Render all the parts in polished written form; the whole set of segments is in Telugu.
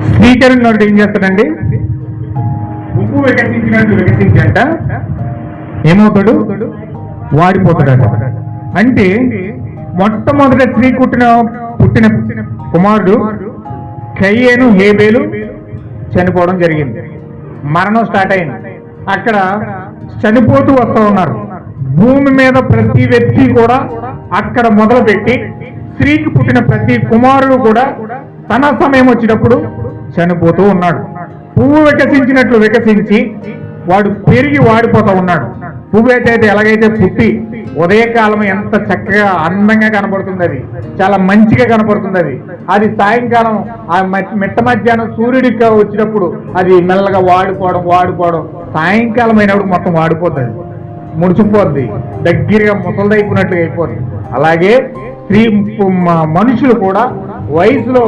స్వీకరణ ఏం చేస్తాడండి? ఉప్పు వికసించినట్టు వికసించంట ఏమవుతాడు? వాడిపోతాడట. అంటే మొట్టమొదట స్త్రీ పుట్టిన కుమారుడు కయ్యేను హేబేలు చనిపోవడం జరిగింది. మరణం స్టార్ట్ అయింది. అక్కడ చనిపోతూ వస్తూ ఉన్నారు. భూమి మీద ప్రతి వ్యక్తి కూడా అక్కడ మొదలుపెట్టి స్త్రీకి పుట్టిన ప్రతి కుమారుడు కూడా తన సమయం వచ్చినప్పుడు చనిపోతూ ఉన్నాడు. పువ్వు వికసించినట్లు వికసించి వాడు పెరిగి వాడిపోతూ ఉన్నాడు. పువ్వు అయితే ఎలాగైతే పుట్టి ఉదయకాలం ఎంత చక్కగా అందంగా కనపడుతుంది, అది చాలా మంచిగా కనపడుతుంది. అది సాయంకాలం ఆ మిట్ట మధ్యాహ్నం సూర్యుడికి వచ్చినప్పుడు అది మెల్లగా వాడిపోవడం సాయంకాలం అయినప్పుడు మొత్తం వాడిపోతుంది, ముడిచిపోద్ది, దగ్గరగా ముసలిదైపోయినట్లుగా అయిపోద్ది. అలాగే స్త్రీ మనుషులు కూడా వయసులో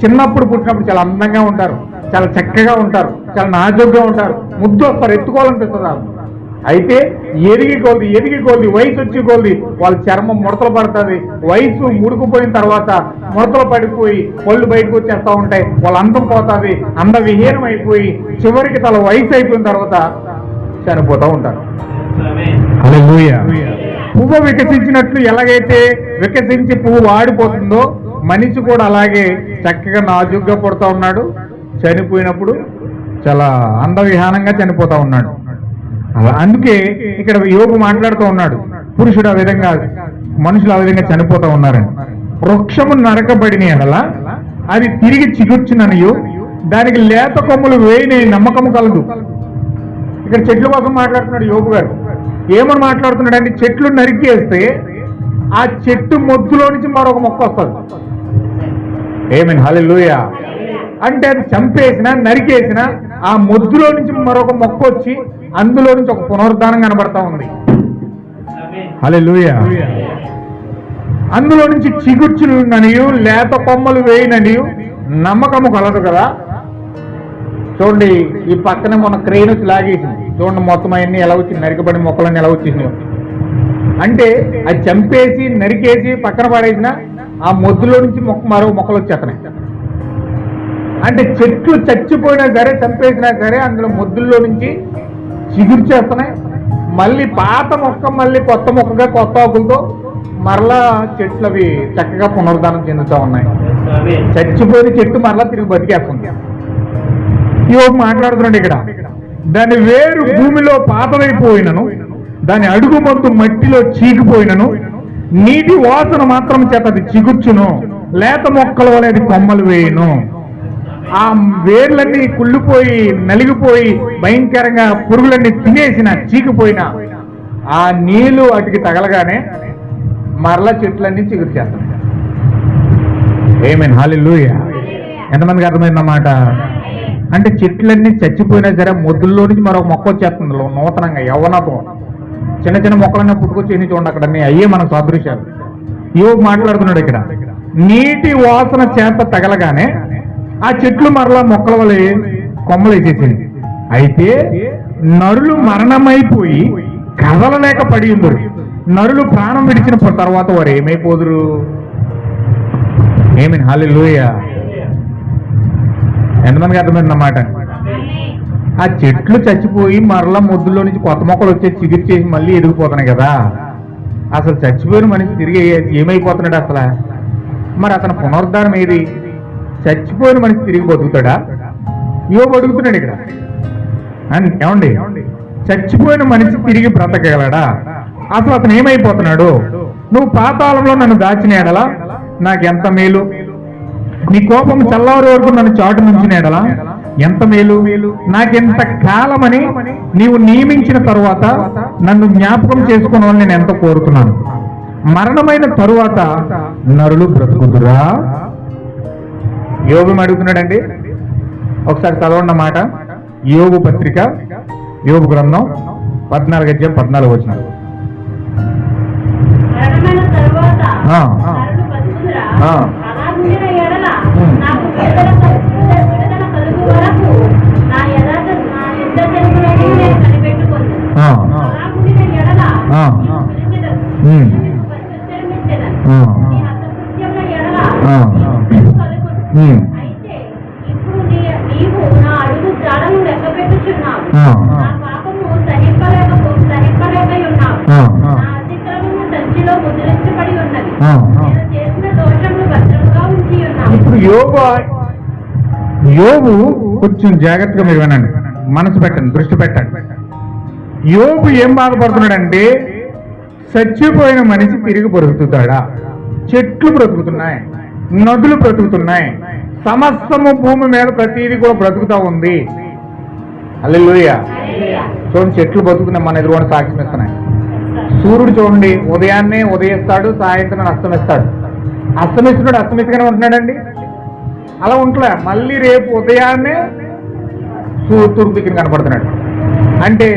చిన్నప్పుడు పుట్టినప్పుడు చాలా అందంగా ఉంటారు, చాలా చక్కగా ఉంటారు, చాలా నాజుగ్గా ఉంటారు, ముద్దు వస్తారు, ఎత్తుకోవాలనిపిస్తారు. అయితే ఎదిగి కొద్ది వయసు వచ్చి కొద్ది వాళ్ళ చర్మం ముడతలు పడుతుంది. వయసు ముడుకుపోయిన తర్వాత ముడతలు పడిపోయి పళ్ళు బయటకు వచ్చేస్తూ ఉంటాయి. వాళ్ళ అందం పోతుంది, అందవిహీనం అయిపోయి చివరికి తల వయసు అయిపోయిన తర్వాత చనిపోతూ ఉంటారు. హల్లెలూయా. పువ్వు వికసించినట్లు ఎలాగైతే వికసించి పువ్వు వాడిపోతుందో మనిషి కూడా అలాగే చక్కగా నాజుగ్గా పుడతా ఉన్నాడు. చనిపోయినప్పుడు చాలా అందవిహానంగా చనిపోతా ఉన్నాడు. అందుకే ఇక్కడ యోగు మాట్లాడుతూ ఉన్నాడు, పురుషుడు ఆ విధంగా, మనుషులు ఆ విధంగా చనిపోతూ ఉన్నారని. వృక్షము నరకబడిన ఎడల అది తిరిగి చిగుర్చుననియు దానికి లేత కొమ్ములు వేయని నమ్మకము కలదు. ఇక్కడ చెట్ల కోసం మాట్లాడుతున్నాడు యోగు గారు. ఏమని మాట్లాడుతున్నాడు అంటే, చెట్లు నరికేస్తే ఆ చెట్టు మొద్దులో నుంచి మరొక మొక్క వస్తుంది. ఆమేన్, హల్లెలూయా. అంటే అది చంపేసిన నరికేసిన ఆ మొద్దులో నుంచి మరొక మొక్క వచ్చి అందులో నుంచి ఒక పునరుద్ధానం కనబడతా ఉంది. హల్లెలూయా. అందులో నుంచి చిగుర్చుననియు లేత కొమ్మలు వేయననియు నమ్మకము కలదు కదా. చూడండి, ఈ పక్కన మన క్రెయిన్ వచ్చి లాగేసింది. చూడండి మొత్తం అవన్నీ ఎలా వచ్చింది, నరికబడి మొక్కలన్నీ ఎలా వచ్చేసినాయి. అంటే అది చంపేసి నరికేసి పక్కన పడేసిన ఆ మొద్దులో నుంచి మరో మొక్కలు వచ్చేస్తున్నాయి. అంటే చెట్లు చచ్చిపోయినా సరే, చంపేసినా సరే, అందులో మొద్దుల్లో నుంచి చిగుర్చేస్తున్నాయి. మళ్ళీ పాత మొక్క మళ్ళీ కొత్త మొక్కగా కొత్త ఆకులతో మరలా చెట్లు అవి చక్కగా పునరుద్ధానం చెందుతూ ఉన్నాయి. చచ్చిపోయిన చెట్టు మరలా తిరిగి బతికేస్తుంది. యోగు మాట్లాడుతున్నాడు ఇక్కడ, దాని వేరు భూమిలో పాతదైపోయినను, దాని అడుగు మొత్తం మట్టిలో చీకిపోయినను, నీటి వాసన మాత్రం చేత అది చిగుర్చును, లేత మొక్కల వల్ల అది కొమ్మలు వేయును. ఆ వేర్లన్నీ కుళ్ళిపోయి నలిగిపోయి భయంకరంగా పురుగులన్నీ తినేసిన చీకిపోయిన ఆ నీళ్లు వాటికి తగలగానే మరలా చెట్లన్నీ చిగురు చేస్తాయి. ఆమేన్, హల్లెలూయా. ఎంతమందికి అర్థమైందన్నమాట? అంటే చెట్లన్నీ చచ్చిపోయినా సరే మొద్దుల్లో నుంచి మరో మొక్క వచ్చేస్తుంది నూతనంగా, యవ్వనతో. చిన్న చిన్న మొక్కలన్నీ పుట్టుకొచ్చేసి చూడండి అక్కడ, అయ్యే మన సాదృశ్యాలు. యోగు మాట్లాడుతున్నాడు ఇక్కడ, నీటి వాసన చేత తగలగానే ఆ చెట్లు మరలా మొక్కల వల్ల కొమ్మలు వేసేసింది. అయితే నరులు మరణమైపోయి కదలలేక పడి ఉందరు. నరులు ప్రాణం విడిచిన తర్వాత వారు ఏమైపోదురు? ఆమేన్, హల్లెలూయా. ఎంతమందికి అర్థమైందన్నమాట? ఆ చెట్లు చచ్చిపోయి మరలా మొద్దులో నుంచి కొత్త మొక్కలు వచ్చేసి చిగురు చేసి మళ్ళీ ఎదిగిపోతున్నాయి కదా. అసలు చచ్చిపోయిన మనిషి తిరిగి ఏమైపోతున్నాడు అసలు? మరి అతను పునరుద్ధానం ఏది? చచ్చిపోయిన మనిషి తిరిగి బతుకుతాడా? యోగు అడుగుతున్నాడు ఇక్కడ. ఏమండి, చచ్చిపోయిన మనిషి తిరిగి బ్రతకగలడా? అసలు అతను ఏమైపోతున్నాడు? నువ్వు పాతాళంలో నన్ను దాచినేడలా నాకెంత మేలు, నీ కోపం చల్లవారి వరకు నన్ను చాటు నుంచినేడలా ఎంత మేలు, నాకెంత కాలమని నీవు నియమించిన తరువాత నన్ను జ్ఞాపకం చేసుకోవాలని నేను ఎంతో కోరుతున్నాను. మరణమైన తరువాత నరులు బ్రతుకుతురా? యోగు అడుగుతున్నాడండి. ఒకసారి చదవండి మాట. యోగు పత్రిక, యోగు గ్రంథం 14:14. నీవు నా అడుగు జాడను లెక్కపెట్టుచున్నావు. నా పాపము సహింపలేకయున్నావు. నా అతిక్రమము సంచిలో ముద్రించబడి ఉన్నది. నేను చేసిన దోషములు భద్రముగా ఉంచి ఉన్నాను. ఇప్పుడు యోబు కొంచెం జాగ్రత్తగా మీరు వినండి, మనసు పెట్టండి, దృష్టి పెట్టండి. యోబు ఏం బాధపడుతున్నాడంటే చచ్చిపోయిన మనిషి తిరిగి బ్రతుకుతాడా? చెట్లు బ్రతుకుతున్నాయి, నదులు బ్రతుకుతున్నాయి, సమస్తము భూమి మీద ప్రతిదీ కూడా బ్రతుకుతా ఉంది. హల్లెలూయా. చూడండి, చెట్లు బ్రతుకుతున్నాయి, మన ఎదురుగా సాక్ష్యం ఇస్తున్నాయి. సూర్యుడు చూడండి, ఉదయాన్నే ఉదయిస్తాడు, సాయంత్రం అస్తమిస్తాడు. అస్తమిస్తున్నాడు, అస్తమిస్తూనే ఉంటున్నాడండి, అలా ఉంటలే. మళ్ళీ రేపు ఉదయాన్నే తూర్పు దిక్కున కనపడుతున్నాడు. అంటే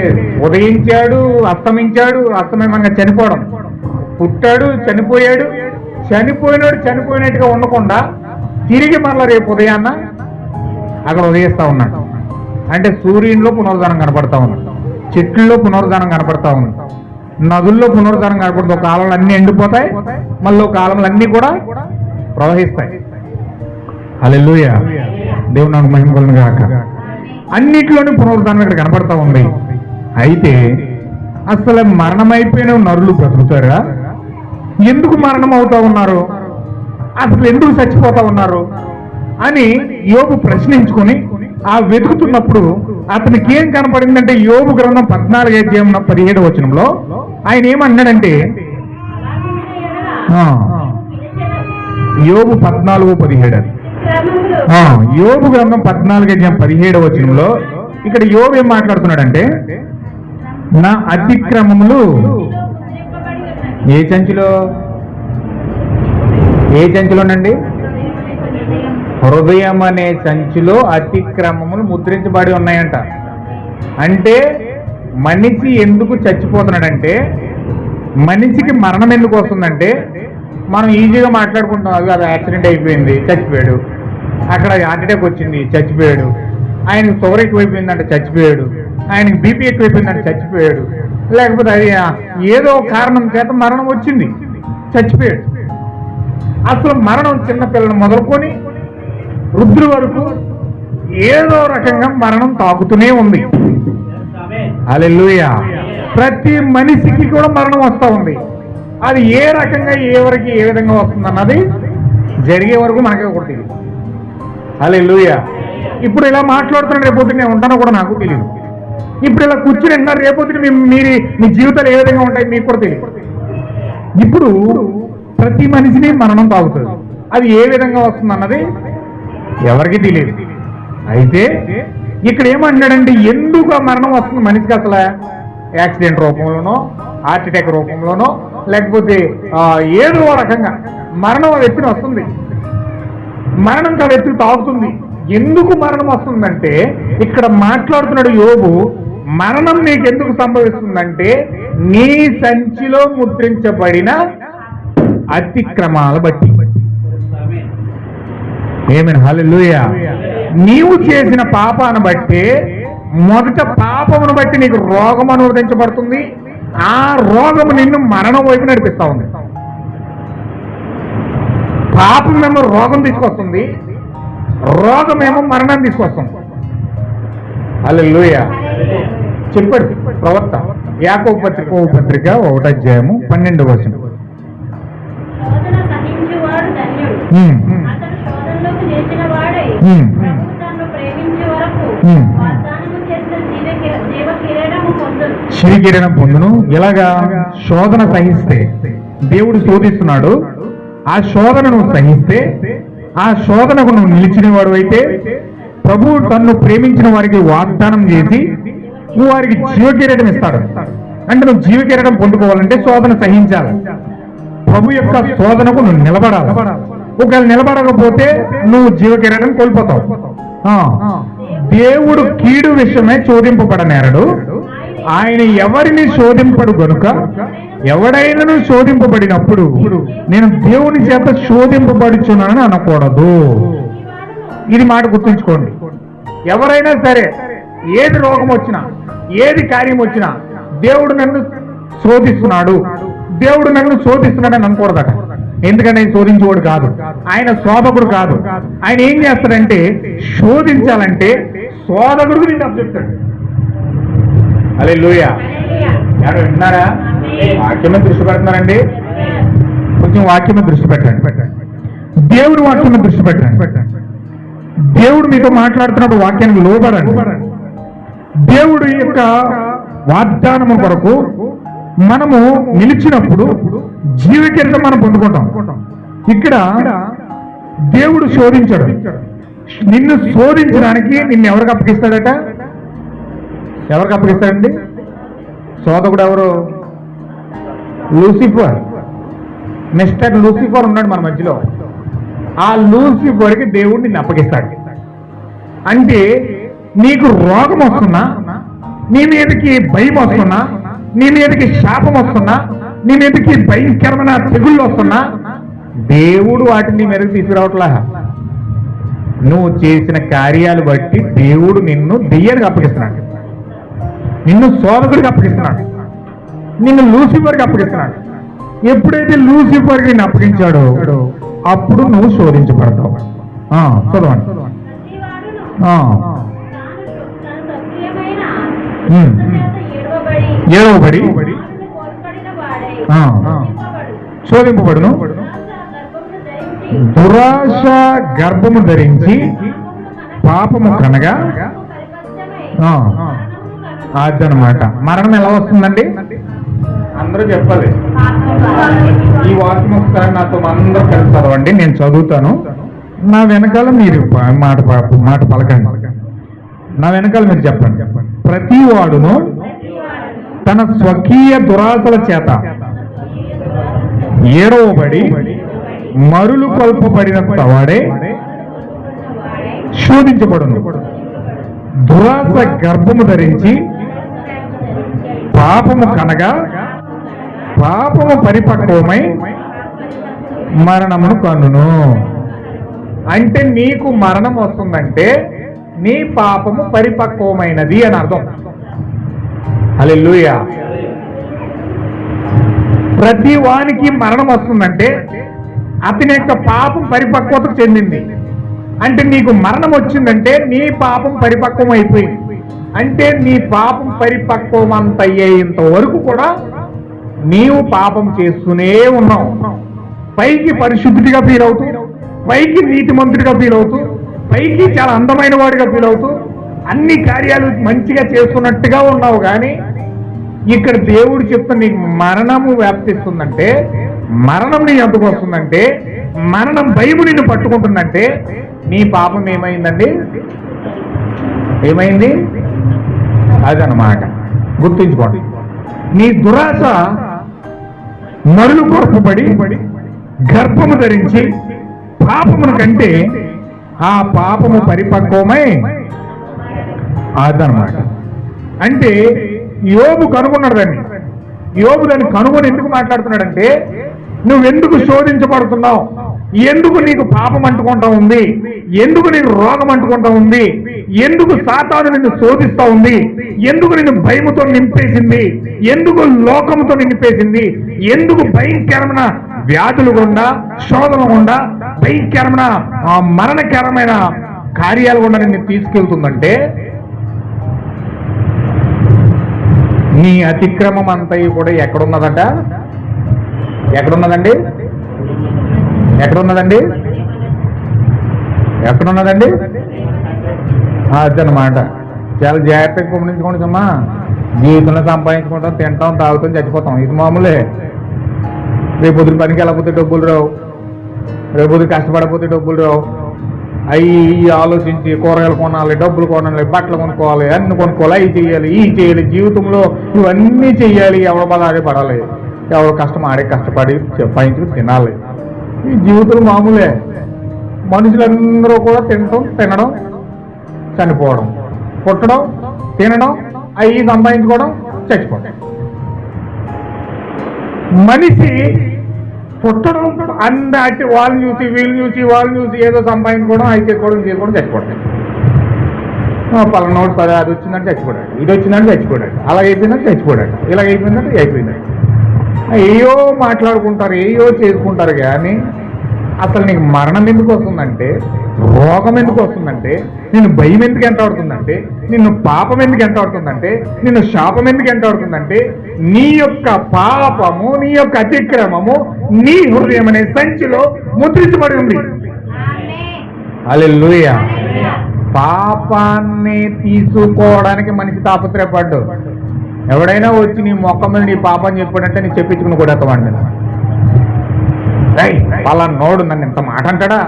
ఉదయించాడు, అస్తమించాడు, అస్తమయంగా చనిపోవడం, పుట్టాడు, చనిపోయాడు, చనిపోయినట్టుగా ఉండకుండా తిరిగి మళ్ళీ రేపు ఉదయాన్న అక్కడ ఉదయిస్తా ఉన్నాడు. అంటే సూర్యునిలో పునరుద్ధానం కనపడతా ఉంది, చెట్లలో పునరుద్ధానం కనపడతా ఉంది, నదుల్లో పునరుద్ధానం కనపడుతుంది. ఒక కాలంలో అన్ని ఎండిపోతాయి, మళ్ళీ ఒక కాలంలో అన్ని కూడా ప్రవహిస్తాయి. హల్లెలూయా. దేవుని నామమునకు మహిమ కలుగును గాక. అన్నిట్లోని పునరుద్ధానం ఇక్కడ కనపడతా ఉంది. అయితే అసలు మరణమైపోయిన నరులు బ్రతుకుతారా? ఎందుకు మరణం అవుతా ఉన్నారు? అసలు ఎందుకు చచ్చిపోతా ఉన్నారు అని యోబు ప్రశ్నించుకొని ఆ వెతుకుతున్నప్పుడు అతనికి ఏం కనపడిందంటే, యోబు గ్రంథం 14:17 వచనంలో ఆయన ఏమన్నాడంటే, యోబు 14:17, యోబు గ్రంథం 14:17 వచనంలో ఇక్కడ యోబు ఏం మాట్లాడుతున్నాడంటే, నా అతిక్రమములు ఏ సంచిలోనండి? హృదయం అనే సంచిలో అతిక్రమములు ముద్రించబడి ఉన్నాయంట. అంటే మనిషి ఎందుకు చచ్చిపోతున్నాడంటే, మనిషికి మరణం ఎందుకు వస్తుందంటే, మనం ఈజీగా మాట్లాడుకుంటాం, అది యాక్సిడెంట్ అయిపోయింది చచ్చిపోయాడు, అక్కడ హార్ట్ అటాక్ వచ్చింది చచ్చిపోయాడు, ఆయనకు షుగర్ ఎక్కువైపోయిందంటే చచ్చిపోయాడు, ఆయనకి బీపీ ఎక్కువైపోయిందంటే చచ్చిపోయాడు, లేకపోతే అది ఏదో కారణం చేత మరణం వచ్చింది చచ్చిపోయాడు. అసలు మరణం చిన్నపిల్లలు మొదలుకొని వృద్ధుల వరకు ఏదో రకంగా మరణం తాకుతూనే ఉంది. హల్లెలూయా. ప్రతి మనిషికి కూడా మరణం వస్తూ ఉంది. అది ఏ రకంగా ఎవరికి ఏ విధంగా వస్తుంది అన్నది జరిగే వరకు మనకే ఒకటి తెలియదు. హల్లెలూయా. ఇప్పుడు ఇలా మాట్లాడుతున్న రేపొద్దు నేను ఉంటానో కూడా నాకు తెలియదు. ఇప్పుడు ఇలా కూర్చుని విన్నారు, రేపొద్దు మీ జీవితాలు ఏ విధంగా ఉంటాయి మీకు కూడా తెలియదు. ఇప్పుడు ప్రతి మనిషిని మరణం తాగుతుంది. అది ఏ విధంగా వస్తుంది అన్నది ఎవరికి తెలియదు. అయితే ఇక్కడ ఏమంటాడంటే, ఎందుకు ఆ మరణం వస్తుంది మనిషికి? అసలు యాక్సిడెంట్ రూపంలోనో, హార్ట్ అటాక్ రూపంలోనో, లేకపోతే ఏదో రకంగా మరణం ఆ వ్యక్తిని వస్తుంది, మరణం ఆ వ్యక్తికి తాగుతుంది. ఎందుకు మరణం వస్తుందంటే, ఇక్కడ మాట్లాడుతున్నాడు యోబు, మరణం నీకు ఎందుకు సంభవిస్తుందంటే, నీ సంచిలో ముద్రించబడిన అతిక్రమాల బట్టి. ఆమేన్. హల్లెలూయా. నీవు చేసిన పాపాన్ని బట్టి, మొదట పాపమును బట్టి నీకు రోగం అనువదించబడుతుంది. ఆ రోగము నిన్ను మరణం వైపు నడిపిస్తా ఉంది. పాపమేమో రోగం తీసుకొస్తుంది, రోగమేమో మరణం తీసుకొస్తుంది. హల్లెలూయా. చెప్పాడు ప్రవక్త యాకోబు పత్రిక 1:12 వచనం. శ్రీకిరణం పొందును. ఎలాగా? శోధన సహిస్తే. దేవుడు శోధిస్తున్నాడు, ఆ శోధన నువ్వు సహిస్తే, ఆ శోధనకు నువ్వు నిలిచిన వాడు అయితే, ప్రభువు తన్ను ప్రేమించిన వారికి వాగ్దానం చేసి నువ్వు వారికి జీవకిరీటం ఇస్తాడు. అంటే నువ్వు జీవకిరీటం పొందుకోవాలంటే శోధన సహించాలి. ప్రభు యొక్క శోధనకు నువ్వు నిలబడాలి. ఒకవేళ నిలబడకపోతే నువ్వు జీవకిరీటం కోల్పోతావు. దేవుడు కీడు విషయమే శోధింపబడనేరడు, ఆయన ఎవరిని శోధింపడు గనుక ఎవడైనా శోధింపబడినప్పుడు నేను దేవుని చేత శోధింపబడుచున్నానని అనకూడదు. ఇది మాట గుర్తుంచుకోండి. ఎవరైనా సరే ఏది రోగం వచ్చినా, ఏది కార్యం వచ్చినా, దేవుడు నన్ను శోధిస్తున్నాడు, దేవుడు నన్ను శోధిస్తున్నాడని అనకూడదట. ఎందుకంటే ఆయన శోధించేవాడు కాదు, ఆయన శోధకుడు కాదు. ఆయన ఏం చేస్తాడంటే శోధించాలంటే శోధకుడు నిన్ను అప్పచెప్తాడు. హల్లెలూయా. ఎవరు వింటున్నారా? వాక్యం మీద దృష్టి పెడుతున్నారండి? కొంచెం వాక్యం మీద దృష్టి పెట్టండి. దేవుడు వాక్యం మీద దృష్టి పెట్టండి. దేవుడు మీతో మాట్లాడుతున్నప్పుడు వాక్యానికి లోబడండి. దేవుడు యొక్క వాగ్దానము కొరకు మనము నిలిచినప్పుడు జీవకిరీటం మనం పొందుకుంటాం. ఇక్కడ దేవుడు శోధించాడు. నిన్ను శోధించడానికి నిన్ను ఎవరికి అప్పగిస్తాడట? ఎవరికి అప్పగిస్తాడండి? శోధకుడు ఎవరు? లూసిఫర్. మిస్టర్ లూసిఫర్ ఉన్నాడు మన మధ్యలో. ఆ లూసిఫర్కి దేవుడు నిన్ను అప్పగిస్తాడు. అంటే నీకు రోగం వస్తున్నా, నీ మీదకి భయం వస్తున్నా, నీ మీదకి శాపం వస్తున్నా, నీ మీదకి భయంకరమైన తెగుళ్ళు వస్తున్నా, దేవుడు వాటిని నీ మీదకి తీసుకురావట్లా. నువ్వు చేసిన కార్యాలు బట్టి దేవుడు నిన్ను దెయ్యానికి అప్పగిస్తున్నాడు, నిన్ను శోధకుడికి అప్పగిస్తున్నాడు, నిన్ను లూసిఫర్కి అప్పగిస్తున్నాడు. ఎప్పుడైతే లూసిఫర్కి నిన్ను అప్పగించాడో అప్పుడు నువ్వు శోధించబడతావు. చదవండి. ఏడవబడి శోధింపబడును, దురాశ గర్భము ధరించి పాపము కనగా. అదనమాట. మరణం ఎలా వస్తుందండి? అందరూ చెప్పాలి. ఈ వాక్యం ఒకసారి నాతో అందరూ కలిసి చదవండి. నేను చదువుతాను, నా వెనకాల మీరు మాట పలకండి. నా వెనకాల మీరు చెప్పండి. ప్రతి వాడును తన స్వకీయ దురాశల చేత ఏడవబడి మరులు కొల్పబడినంత వాడే శోధించబడును. దురాశ గర్భము ధరించి పాపము కనగా పాపము పరిపక్వమై మరణమును కన్నును. అంటే నీకు మరణం వస్తుందంటే నీ పాపము పరిపక్వమైనది అని అర్థం. హల్లెలూయా. ప్రతి వానికి మరణం వస్తుందంటే అతని యొక్క పాపం పరిపక్వతకు చెందింది. అంటే నీకు మరణం వచ్చిందంటే నీ పాపం పరిపక్వం అయిపోయింది. అంటే నీ పాపం పరిపక్వం అంత అయ్యేంత వరకు కూడా నీవు పాపం చేస్తూనే ఉన్నావు. పైకి పరిశుద్ధిగా ఫీల్ అవుతూ, పైకి నీతిమంతుడిగా ఫీల్ అవుతూ, పైకి చాలా అందమైన వాడిగా ఫీల్ అవుతూ, అన్ని కార్యాలు మంచిగా చేస్తున్నట్టుగా ఉన్నావు. కానీ ఇక్కడ దేవుడు చెప్తున్న నీకు మరణము వ్యాప్తిస్తుందంటే, మరణం నీ ఎందుకు వస్తుందంటే, మరణం భయము నిన్ను పట్టుకుంటుందంటే నీ పాపం ఏమైందండి? ఏమైంది? అదనమాట. గుర్తుంచుకోండి. నీ దురాశ మరులు కొరపబడి గర్భము ధరించి పాపమును కంటే ఆ పాపము పరిపక్వమై. అదనమాట. అంటే యోబు కనుగొన్నాడు దాన్ని. యోబు దాన్ని కనుగొని ఎందుకు మాట్లాడుతున్నాడంటే, నువ్వెందుకు శోధించబడుతున్నావు, ఎందుకు నీకు పాపం అంటుకుంటా ఉంది, ఎందుకు నీకు రోగం అంటుకుంటా ఉంది, ఎందుకు సాతాను నిన్ను శోధిస్తా ఉంది, ఎందుకు నిన్ను భయముతో నింపేసింది, ఎందుకు లోకముతో నింపేసింది, ఎందుకు భయంకరమైన వ్యాధులు గుండా, శోధన గుండా, భయంకరమైన మరణకరమైన కార్యాలు గుండా నిన్ను తీసుకెళ్తుందంటే నీ అతిక్రమం అంతా కూడా ఎక్కడున్నదట? ఎక్కడున్నదండి? ఎక్కడున్నదండి? ఎక్కడున్నదండి? అదనమాట. చాలా జాగ్రత్తగా గమనించుకోండి అమ్మా. జీవితంలో సంపాదించుకుంటాం, తింటాం, తాగుతాం, చచ్చిపోతాం. ఇది మామూలే. రేపు పొద్దున పనికి వెళ్ళకపోతే డబ్బులు రావు, రేపు పొద్దున కష్టపడకపోతే డబ్బులు రావు. అవి ఆలోచించి కూరగాయలు కొనాలి, డబ్బులు కొనాలి, బట్టలు కొనుక్కోవాలి, అన్ని కొనుక్కోవాలి, అవి చేయాలి, ఈ చేయాలి, జీవితంలో ఇవన్నీ చెయ్యాలి. ఎవరి బాధ ఆడే పడాలి, ఎవరు కష్టం ఆడే కష్టపడి సంపాదించుకుని తినాలి. ఈ జీవితం మామూలే. మనుషులందరూ కూడా తినడం, చనిపోవడం, పుట్టడం, తినడం, అవి సంపాదించుకోవడం, చచ్చిపోవడం. మనిషి పుట్టడం అన్ని వాళ్ళని చూసి వీళ్ళు చూసి వాళ్ళని చూసి ఏదో సంపాదించుకోవడం, అవి చేసుకోవడం, చచ్చిపోవడం. పలానోడు అది వచ్చిందంటే చచ్చిపోయాడు, ఇది వచ్చిందంటే చచ్చిపోయాడు, అలాగైపోయిందంటే చచ్చిపోయాడు, ఇలాగైపోయిందంటే అయిపోయిందండి. ఏయో మాట్లాడుకుంటారు, ఏయో చేసుకుంటారు. కానీ అసలు నీకు మరణం ఎందుకు వస్తుందంటే, రోగం ఎందుకు వస్తుందంటే, నిన్ను భయం ఎందుకు ఎంటాడుతుందంటే, నిన్ను పాపం ఎందుకు ఎంటాడుతుందంటే, నిన్ను శాపం ఎందుకు ఎంటాడుతుందంటే, నీ యొక్క పాపము, నీ యొక్క అతిక్రమము నీ హృదయం అనే సంచిలో ముద్రించబడి ఉంది. హల్లెలూయా. పాపాన్ని తీసుకోవడానికి మనిషి తాపత్రయపడ్డు. ఎవడైనా వచ్చి నీ మొక్క మీద నీ పాపం చెప్పాడంటే నీ చెప్పించుకుని కూడా ఎత్తమండి. అలా నోడు నన్ను ఇంత మాట అంటాడా?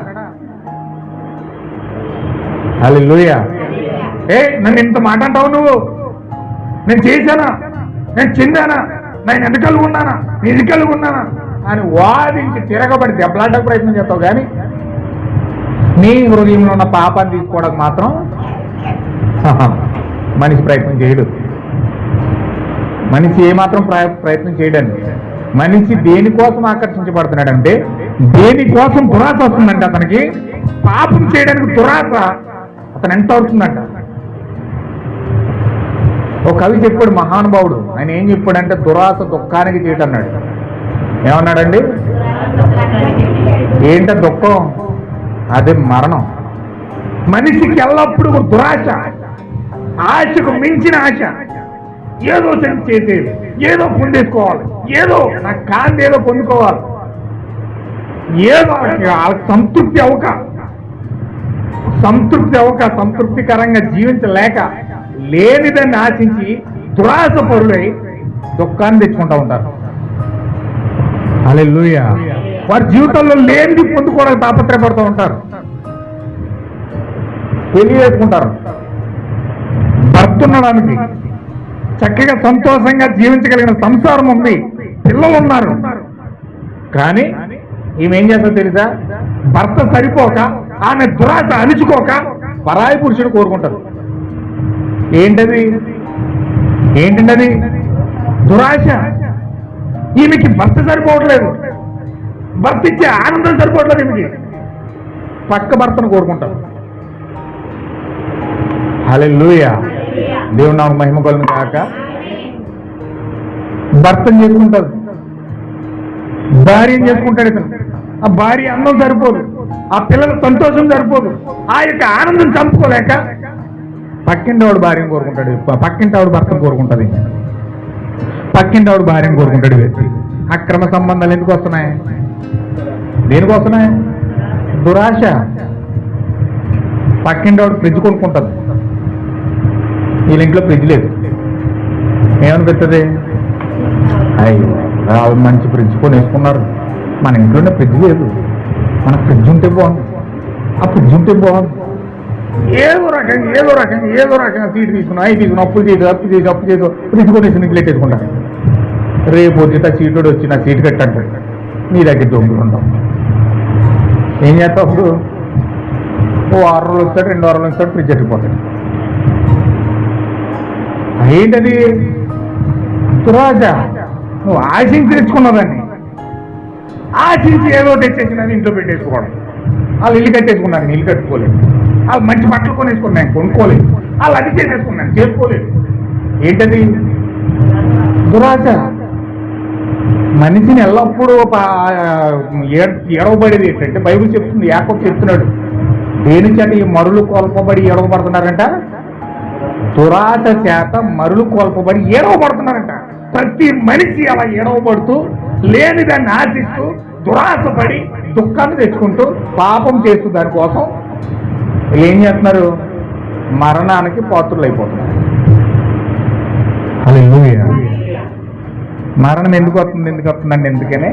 హల్లెలూయా. నన్ను ఇంత మాట అంటావు నువ్వు? నేను చేశానా? నేను చెందానా? నేను ఎంత కలిగి ఉన్నానా? నేను ఇది కలిగి ఉన్నానా అని వాదించి తిరగబడి దెబ్బలాడడానికి ప్రయత్నం చేస్తావు. కానీ నీ హృదయంలో ఉన్న పాపాన్ని తీసుకోవడానికి మాత్రం మనిషి ప్రయత్నం చేయడు. మనిషి ఏమాత్రం ప్రయత్నం చేయడండి. మనిషి దేనికోసం ఆకర్షించబడుతున్నాడంటే, దేనికోసం దురాశ వస్తుందంటే, అతనికి పాపం చేయడానికి దురాశ అతను ఎంత అవుతుందంట. ఒక కవి చెప్పాడు, మహానుభావుడు. ఆయన ఏం చెప్పాడంటే, దురాశ దుఃఖానికి చేయటం అన్నాడు. ఏమన్నాడండి? ఏంట దుఃఖం? అదే మరణం. మనిషికి ఎల్లప్పుడూ దురాశ, ఆశకు మించిన ఆశ. ఏదో చేసేది, ఏదో పొందేసుకోవాలి, ఏదో నాకు కాంతి ఏదో పొందుకోవాలి, ఏదో సంతృప్తి అవక సంతృప్తికరంగా జీవించలేక లేనిదాన్ని ఆశించి దురాశ పరులై దుఃఖాన్ని తెచ్చుకుంటూ ఉంటారు. హల్లెలూయా. వారి జీవితంలో లేనిది పొందుకోవడానికి తాపత్రయపడుతూ ఉంటారు. పెళ్లి చేసుకుంటారు, భర్త ఉండడానికి, చక్కగా సంతోషంగా జీవించగలిగిన సంసారం ఉంది, పిల్లలు ఉన్నారు. కానీ ఈమె ఏం చేస్తుందో తెలుసా? భర్త సరిపోక, ఆమె దురాశ అణుచుకోక పరాయి పురుషుడు కోరుకుంటారు. ఏంటండి అది? దురాశ. ఈమెకి భర్త సరిపోవట్లేదు, భర్త ఇచ్చే ఆనందం సరిపోవట్లేదు ఈమెకి, పక్క భర్తను కోరుకుంటారు. హల్లెలూయా. దేవుని నామమున మహిమ కలుగును గాక. భర్తను చేసుకుంటాడు, భార్యను చేసుకుంటాడు. ఇతను ఆ భార్య అందం సరిపోదు, ఆ పిల్లల సంతోషం సరిపోదు, ఆ యొక్క ఆనందం చంపుకోలేక పక్కింటి ఆవిడ భార్యను కోరుకుంటాడు, పక్కింటి ఆవిడ భర్తను కోరుకుంటుంది, పక్కింటి ఆవిడ భార్యను కోరుకుంటాడు. అక్రమ సంబంధాలు ఎందుకు వస్తున్నాయి? దేనికి వస్తున్నాయి? దురాశ. పక్కింటి ఆవిడ ఫ్రిడ్జ్ కొనుక్కుంటుంది, వీళ్ళ ఇంట్లో ఫ్రిడ్జ్ లేదు. ఏమనిపిస్తుంది? అయ్యో వాళ్ళు మంచి ఫ్రిడ్జ్ కొని వేసుకున్నారు, మన ఇంట్లోనే ఫ్రిడ్జ్ లేదు, మన ఫ్రిడ్జ్ ఉంటే బాగుంది, ఆ ఫ్రిడ్జ్ ఉంటే బాగుంది. ఏదో రకంగా సీటు తీసుకున్నా, అవి తీసుకున్నా, అప్పు చేసి ఫ్రిడ్జ్ కొనేసి ఇంట్లో వేసుకుంటారు. రేపు వచ్చి ఆ సీటు వచ్చి నా సీటు కట్టంటాడు, నీ దగ్గర దొంగలు ఉంటాం. ఏం చేస్తావు అప్పుడు? ఓ 6 రోజులు వస్తాడు, 2 వారాలు వస్తాడు, ఫ్రిడ్జ్ ఎట్టిపోతాడు. ఏంటది? దురాశ. నువ్వు ఆశించి తెచ్చుకున్నదాన్ని, ఆశించి ఏదో తెచ్చేసినది ఇంట్లో పెట్టేసుకోవడం. వాళ్ళు ఇల్లు కట్టేసుకున్నారు, ఇల్లు కట్టుకోలేదు. వాళ్ళు మంచి బట్టలు కొనేసుకున్నాను, కొనుక్కోలేదు. వాళ్ళు అది చేసేసుకున్నాను, చేసుకోలేదు. ఏంటది? దురాశ. మనిషిని ఎల్లప్పుడూ ఏడవబడేది ఏంటంటే, బైబిల్ చెప్తుంది, యాకోబు చెప్తున్నాడు, దేని చేత ఈ మరులు కోల్పబడి ఏడవబడుతున్నారంట? దురాశ చేత మరులు కోల్పబడి ఏడవబడుతున్నారంట. ప్రతి మనిషి అలా ఏడవబడుతూ, లేని దాన్ని ఆశిస్తూ, దురాశపడి దుఃఖాన్ని తెచ్చుకుంటూ, పాపం చేస్తూ దానికోసం ఏం చేస్తున్నారు? మరణానికి పాత్రులు అయిపోతున్నారు. హల్లెలూయా. మరణం ఎందుకు వస్తుందండి? ఎందుకనే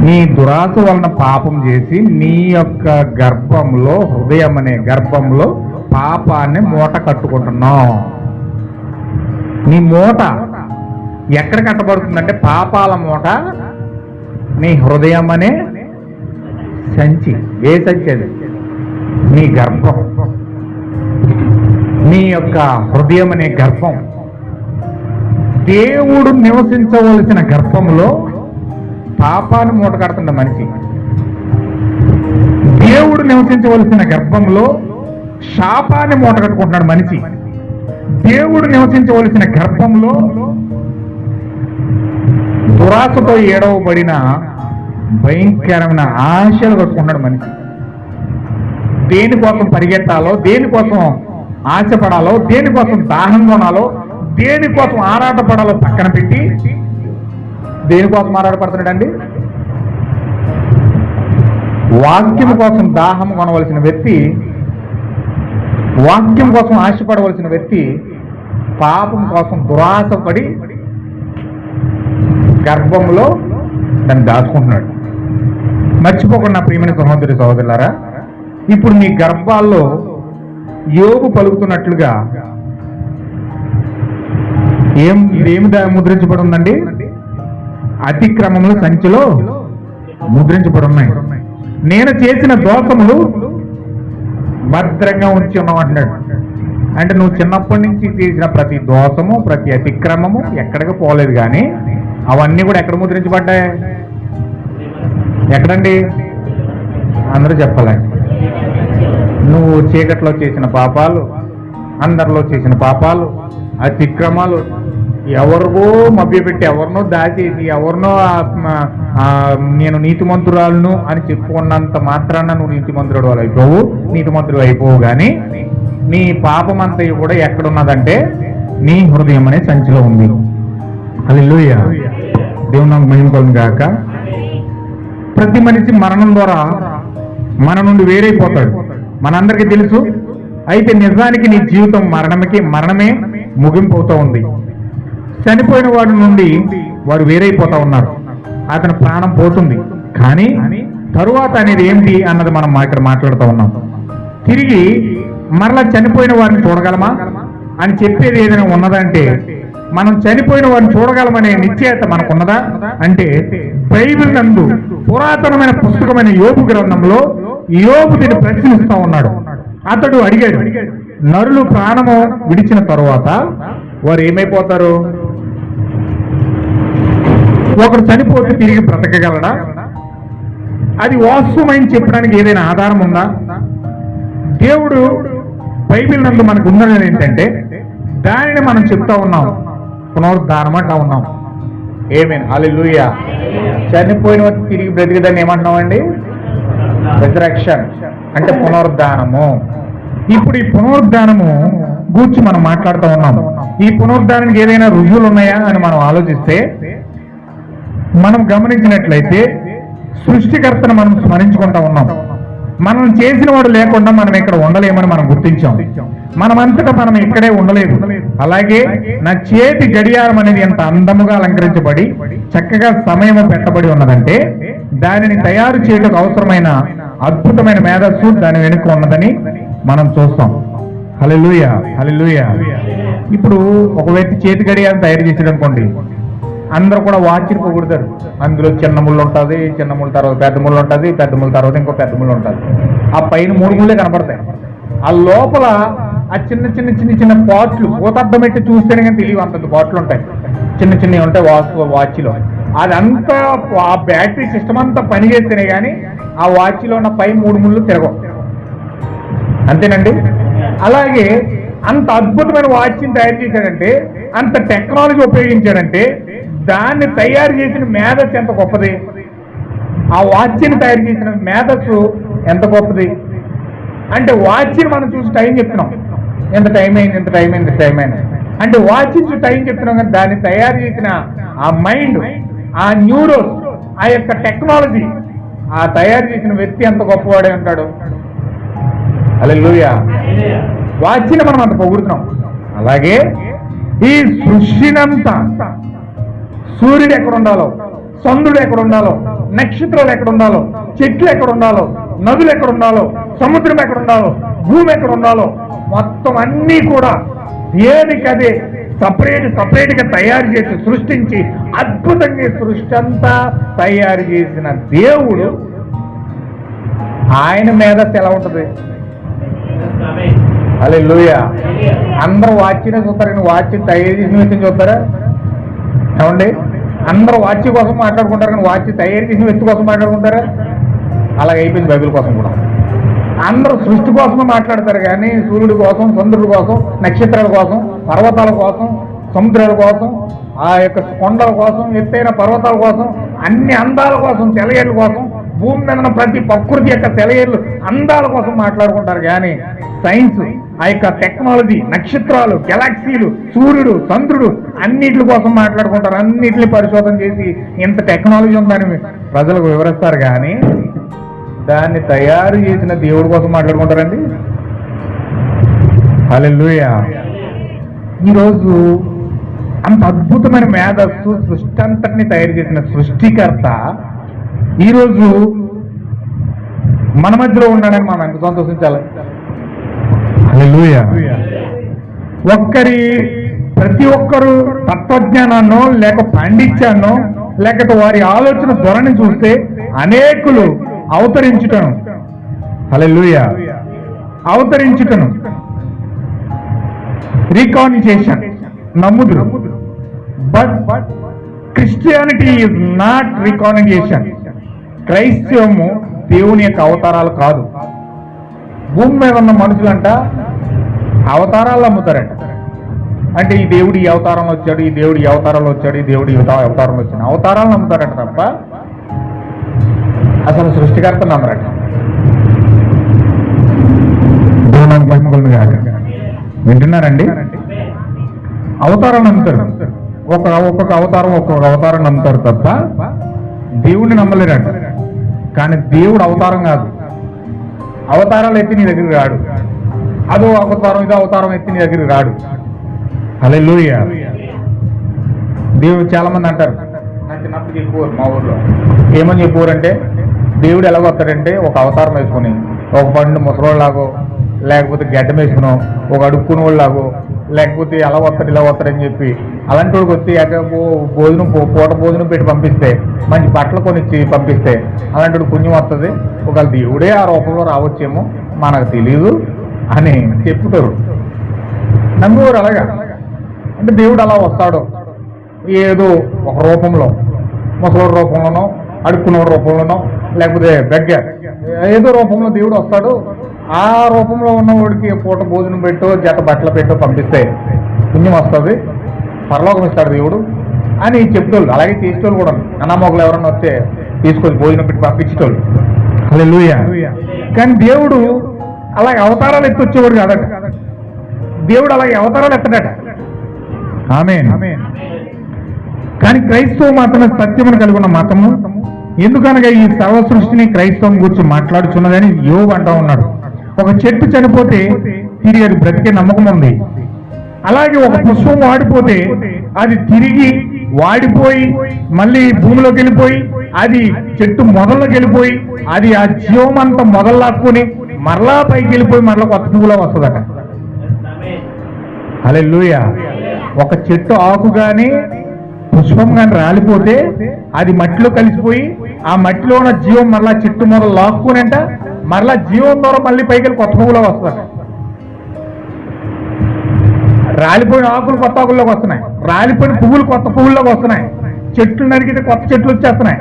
నీ దురాశ వలన పాపం చేసి నీ యొక్క గర్భంలో, హృదయం అనే గర్భంలో పాపాన్ని మూట కట్టుకుంటున్నావు. నీ మూట ఎక్కడ కట్టబడుతుందంటే, పాపాల మూట నీ హృదయం అనే సంచి. ఏ సంచి అది? నీ గర్భం, నీ యొక్క హృదయం అనే గర్భం. దేవుడు నివసించవలసిన గర్భంలో పాపాన్ని మూట కడుతున్న మనిషి, దేవుడు నివసించవలసిన గర్భంలో శాపాన్ని మూట కట్టుకుంటున్నాడు మనిషి. దేవుడు నివసించవలసిన గర్భంలో దురాశతో ఏడవబడిన భయంకరమైన ఆశలు కట్టుకుంటాడు మనిషి. దేనికోసం పరిగెత్తాలో, దేనికోసం ఆశపడాలో, దేనికోసం దాహం కొనాలో, దేనికోసం ఆరాటపడాలో పక్కన పెట్టి దేనికోసం ఆరాటపడుతున్నాడండి? వాక్యం కోసం దాహం కొనవలసిన వ్యక్తి, వాక్యం కోసం ఆశపడవలసిన వ్యక్తి పాపం కోసం దురాశపడి గర్భంలో దాన్ని దాచుకుంటున్నాడు. మర్చిపోకుండా ప్రియమైన సహోదరి సహోదరులారా, ఇప్పుడు మీ గర్భాల్లో యోబు పలుకుతున్నట్లుగా ఇదేమి ముద్రించబడి ఉందండి? అతిక్రమములు సంచిలో ముద్రించబడి ఉన్నాయి. నేను చేసిన దోషములు భద్రంగా ఉంచి ఉన్నాం అంటున్నాడు. అంటే నువ్వు చిన్నప్పటి నుంచి చేసిన ప్రతి దోషము, ప్రతి అతిక్రమము ఎక్కడికి పోలేదు, కానీ అవన్నీ కూడా ఎక్కడ ముద్రించబడ్డాయి? ఎక్కడండి? అందరూ చెప్పాలి. నువ్వు చీకట్లో చేసిన పాపాలు, అందరిలో చేసిన పాపాలు, అతిక్రమాలు, ఎవరికో మభ్యపెట్టి, ఎవరినో దాచేసి, ఎవరినో నేను నీతిమంతురాలను అని చెప్పుకున్నంత మాత్రాన నువ్వు నీతిమంతుడు అయిపోవు, నీతిమంతుడు అయిపోవు. కానీ నీ పాపం అంతా కూడా ఎక్కడున్నదంటే నీ హృదయం అనే సంచిలో ఉంది. హల్లెలూయా, దేవుని నామమున మహిమ కలుగును గాక. ప్రతి మనిషి మరణం ద్వారా మన నుండి వేరైపోతాడు, మనందరికీ తెలుసు. అయితే నిజానికి నీ జీవితం మరణమే ముగింపు అవుతూ ఉంది. చనిపోయిన వాడి నుండి వారు వేరైపోతా ఉన్నారు, అతని ప్రాణం పోతుంది. కానీ తరువాత అనేది ఏంటి అన్నది మనం ఇక్కడ మాట్లాడుతూ ఉన్నాం. తిరిగి మరలా చనిపోయిన వారిని చూడగలమా అని చెప్పేది ఏదైనా ఉన్నదంటే, మనం చనిపోయిన వారిని చూడగలమనే నిశ్చయత మనకున్నదా అంటే, బైబిల్ నందు పురాతనమైన పుస్తకమైన యోబు గ్రంథంలో యోబు దీన్ని ప్రశ్నిస్తూ ఉన్నాడు. అతడు అడిగాడు, నరులు ప్రాణము విడిచిన తరువాత వారు ఏమైపోతారు? ఒకడు చనిపోతే తిరిగి బ్రతకగలడా? అది వాస్తవమని చెప్పడానికి ఏదైనా ఆధారం ఉందా? దేవుడు బైబిల్ నందు మనకు ఉన్నది ఏంటంటే, దానిని మనం చెప్తా ఉన్నాం, పునరుద్ధానం అంటా ఉన్నాం. ఆమేన్, హల్లెలూయా. చనిపోయిన వారు తిరిగి బ్రతికేదాన్ని ఏమంటున్నామండి? రిజరెక్షన్ అంటే పునరుద్ధానము. ఇప్పుడు ఈ పునరుద్ధానము గూర్చి మనం మాట్లాడుతూ ఉన్నాము. ఈ పునరుద్ధానానికి ఏదైనా రుజువులు ఉన్నాయా అని మనం ఆలోచిస్తే, మనం గమనించినట్లయితే సృష్టికర్తను మనం స్మరించుకుంటా ఉన్నాం. మనం చేసిన వాడు లేకుండా మనం ఇక్కడ ఉండలేమని మనం గుర్తించాం. మనమంతటా మనం ఇక్కడే ఉండలేదు. అలాగే నా చేతి గడియారం అనేది ఎంత అందముగా అలంకరించబడి చక్కగా సమయం పెట్టబడి ఉన్నదంటే, దానిని తయారు చేయడానికి అవసరమైన అద్భుతమైన మేధస్సు దాని వెనుక ఉన్నదని మనం చూస్తాం. హల్లెలూయా, హల్లెలూయా. ఇప్పుడు ఒక వ్యక్తి చేతి గడియారం తయారు చేసాడు అనుకోండి, అందరూ కూడా వాచ్ని పొగుడతారు. అందులో చిన్న ముళ్ళు ఉంటుంది, చిన్న ముళ్ళు తర్వాత పెద్ద ముళ్ళు ఉంటుంది, పెద్ద ముళ్ళు తర్వాత ఇంకో పెద్ద ముళ్ళు ఉంటుంది. ఆ పైన 3 ముళ్ళే కనపడతాయి. ఆ లోపల ఆ చిన్న చిన్న చిన్న చిన్న పాట్లు పోతద్దం పెట్టి చూస్తేనే కానీ తెలియవు, అంత పాట్లు ఉంటాయి, చిన్న చిన్నవి ఉంటాయి వాచ్లో. అదంతా ఆ బ్యాటరీ సిస్టమ్ అంతా పనిచేస్తేనే కానీ ఆ వాచ్లో ఉన్న పై 3 ముళ్ళు తిరగవు. అంతేనండి. అలాగే అంత అద్భుతమైన వాచ్ని తయారు చేశాడంటే, అంత టెక్నాలజీ ఉపయోగించాడంటే, దాన్ని తయారు చేసిన మేధస్సు ఎంత గొప్పది, ఆ వాచ్ని తయారు చేసిన మేధస్సు ఎంత గొప్పది. అంటే వాచ్ని మనం చూసి టైం చెప్తున్నాం, ఎంత టైం అయింది, ఎంత టైం అయింది, టైం అయింది అంటే వాచ్ చూసి టైం చెప్తున్నాం. కానీ దాన్ని తయారు చేసిన ఆ మైండ్, ఆ న్యూరోస్, ఆ యొక్క టెక్నాలజీ, ఆ తయారు చేసిన వ్యక్తి ఎంత గొప్పవాడే ఉంటాడు. హల్లెలూయా. వాచ్ని మనం అంత పొగుడుతున్నాం. అలాగే ఈ సృష్టినంతా, సూర్యుడు ఎక్కడ ఉండాలో, చంద్రుడు ఎక్కడ ఉండాలో, నక్షత్రాలు ఎక్కడ ఉండాలో, చెట్లు ఎక్కడ ఉండాలో, నదులు ఎక్కడ ఉండాలో, సముద్రం ఎక్కడ ఉండాలో, భూమి ఎక్కడ ఉండాలో, మొత్తం అన్నీ కూడా దేనికదే సపరేట్గా తయారు చేసి సృష్టించి అద్భుతంగా సృష్టి అంతా తయారు చేసిన దేవుడు, ఆయన మేధస్సు ఎలా ఉంటుంది? హల్లెలూయా. అందరూ వాచ్నే చూస్తారు, కానీ వాచ్ తయారు చేసిన వ్యక్తిని చూస్తారా? ఏమండి, అందరూ వాచ్ కోసం మాట్లాడుకుంటారు, కానీ వాచ్ తయారు చేసిన వ్యక్తి కోసం మాట్లాడుకుంటారా? అలాగే అయిపోయింది బైబిల్ కోసం కూడా. అందరూ సృష్టి కోసమే మాట్లాడతారు, కానీ సూర్యుడి కోసం, చంద్రుడి కోసం, నక్షత్రాల కోసం, పర్వతాల కోసం, సముద్రాల కోసం, ఆ యొక్క కొండల కోసం, ఎత్తైన పర్వతాల కోసం, అన్ని అందాల కోసం, సెలయేళ్ళ కోసం, భూమి మీద ఉన్న ప్రతి ప్రకృతి యొక్క సెలయేళ్ళు అందాల కోసం మాట్లాడుకుంటారు. కానీ సైన్స్, ఆ యొక్క టెక్నాలజీ, నక్షత్రాలు, గెలాక్సీలు, సూర్యుడు, చంద్రుడు అన్నిటి కోసం మాట్లాడుకుంటారు. అన్నిటిని పరిశోధన చేసి ఇంత టెక్నాలజీ ఉందని ప్రజలకు వివరిస్తారు. కానీ దాన్ని తయారు చేసిన దేవుడి కోసం మాట్లాడుకుంటారండి. హల్లెలూయా. ఈరోజు అంత అద్భుతమైన మేధస్సు, సృష్టి అంతటిని తయారు చేసిన సృష్టికర్త ఈరోజు మన మధ్యలో ఉన్నాడని మనం ఎంత సంతోషించాలి. హల్లెలూయా. ప్రతి ఒక్కరు తత్వజ్ఞానాన్నో లేక పాండిత్యాన్నో లేకపోతే వారి ఆలోచన ధోరణి చూస్తే అనేకులు అవతరించుటను, హల్లెలూయా, అవతరించుటను రీకాగ్నిషన్ నమ్ముదురు. But Christianity is not recognition. క్రైస్తవము దేవుని యొక్క అవతారాలు కాదు. భూమి మీద ఉన్న మనుషులంట అవతారాలు నమ్ముతారంట. అంటే ఈ దేవుడు ఈ అవతారంలో వచ్చాడు, ఈ దేవుడు ఈ అవతారంలో వచ్చాడు, ఈ దేవుడు ఈ అవతారంలో వచ్చాడు, అవతారాలు నమ్ముతారంట తప్ప అసలు సృష్టికర్త నమ్మరట. వింటున్నారండి? అవతారాలు నమ్ముతారు. ఒక్కొక్క అవతారం నమ్ముతారు తప్ప దేవుడిని నమ్మలేరంట. కానీ దేవుడు అవతారం కాదు. అవతారాలు ఎత్తి నీ దగ్గరికి రాడు. అదో అవతారం ఇదో అవతారం ఎత్తి నీ దగ్గరికి రాడు. హల్లెలూయా. దేవుడు చాలా మంది అంటారు, నాకు చిన్నప్పుడు చెప్పేవారు మా ఊర్లో. ఏమని చెప్పేవారంటే, దేవుడు ఎలాగ వస్తాడంటే ఒక అవతారం వేసుకుని, ఒక పండు ముసలోళ్ళలాగో, లేకపోతే గడ్డం వేసుకునో, ఒక అడుక్కునే వాళ్ళలాగో, లేకపోతే అలా వస్తాడు ఇలా వస్తాడని చెప్పి అలాంటి వాడికి వచ్చి పూట భోజనం పెట్టి పంపిస్తే, మంచి బట్టలు కొనిచ్చి పంపిస్తే అలాంటి వాడు పుణ్యం వస్తుంది. ఒకవేళ దేవుడే ఆ రూపంలో రావచ్చేమో మనకు తెలియదు అని చెప్పుతారు. నమ్మేవారు అలాగా. అంటే దేవుడు అలా వస్తాడు ఏదో ఒక రూపంలో, ముసలోడి రూపంలోనో, అడుక్కునే రూపంలోనో, లేకపోతే బెగ్గర్ ఏదో రూపంలో దేవుడు వస్తాడు. ఆ రూపంలో ఉన్నవాడికి పూట భోజనం పెట్టో జత బట్టలు పెట్టో పంపిస్తే పుణ్యం వస్తుంది, పరలోకం ఇస్తాడు దేవుడు అని చెప్తోళ్ళు. అలాగే చేసేటోళ్ళు కూడా అన్నమొగలు ఎవరన్నా వస్తే తీసుకొని భోజనం పెట్టి పంపించేటోళ్ళు. హల్లెలూయా. కానీ దేవుడు అలాగే అవతారాలు ఎత్తి వచ్చేవాడు కాదట. దేవుడు అలాగే అవతారాలు ఎత్తడట. ఆమేన్. కానీ క్రైస్తవ మాత్రమే సత్యమును కలిగి ఉన్న మతము. ఎందుకనగా ఈ సర్వ సృష్టిని క్రైస్తవం గురించి మాట్లాడుచున్నదని యోబు అంటూ ఉన్నాడు. ఒక చెట్టు చనిపోతే తిరిగి అది బ్రతికే నమ్మకం ఉంది. అలాగే ఒక పుష్పం వాడిపోతే అది తిరిగి వాడిపోయి మళ్ళీ భూమిలోకి వెళ్ళిపోయి అది చెట్టు మొదల్లోకి వెళ్ళిపోయి అది ఆ జీవమంతా మొదల్లాక్కుని మరలా పైకి వెళ్ళిపోయి మరలా కొత్త పువ్వులో వస్తుందట. హల్లెలూయా. ఒక చెట్టు ఆకు కానీ పుష్పం కానీ రాలిపోతే అది మట్టిలో కలిసిపోయి ఆ మట్టిలో ఉన్న జీవం మరలా చెట్టు మొదలు లాక్కునేంట మరలా జీవం ద్వారా మళ్ళీ పైకి వెళ్ళి కొత్త పువ్వులో వస్తుందట. రాలిపోయిన ఆకులు కొత్త ఆకుల్లోకి వస్తున్నాయి, రాలిపోయిన పువ్వులు కొత్త పువ్వుల్లోకి వస్తున్నాయి, చెట్లు నరికితే కొత్త చెట్లు వచ్చేస్తున్నాయి.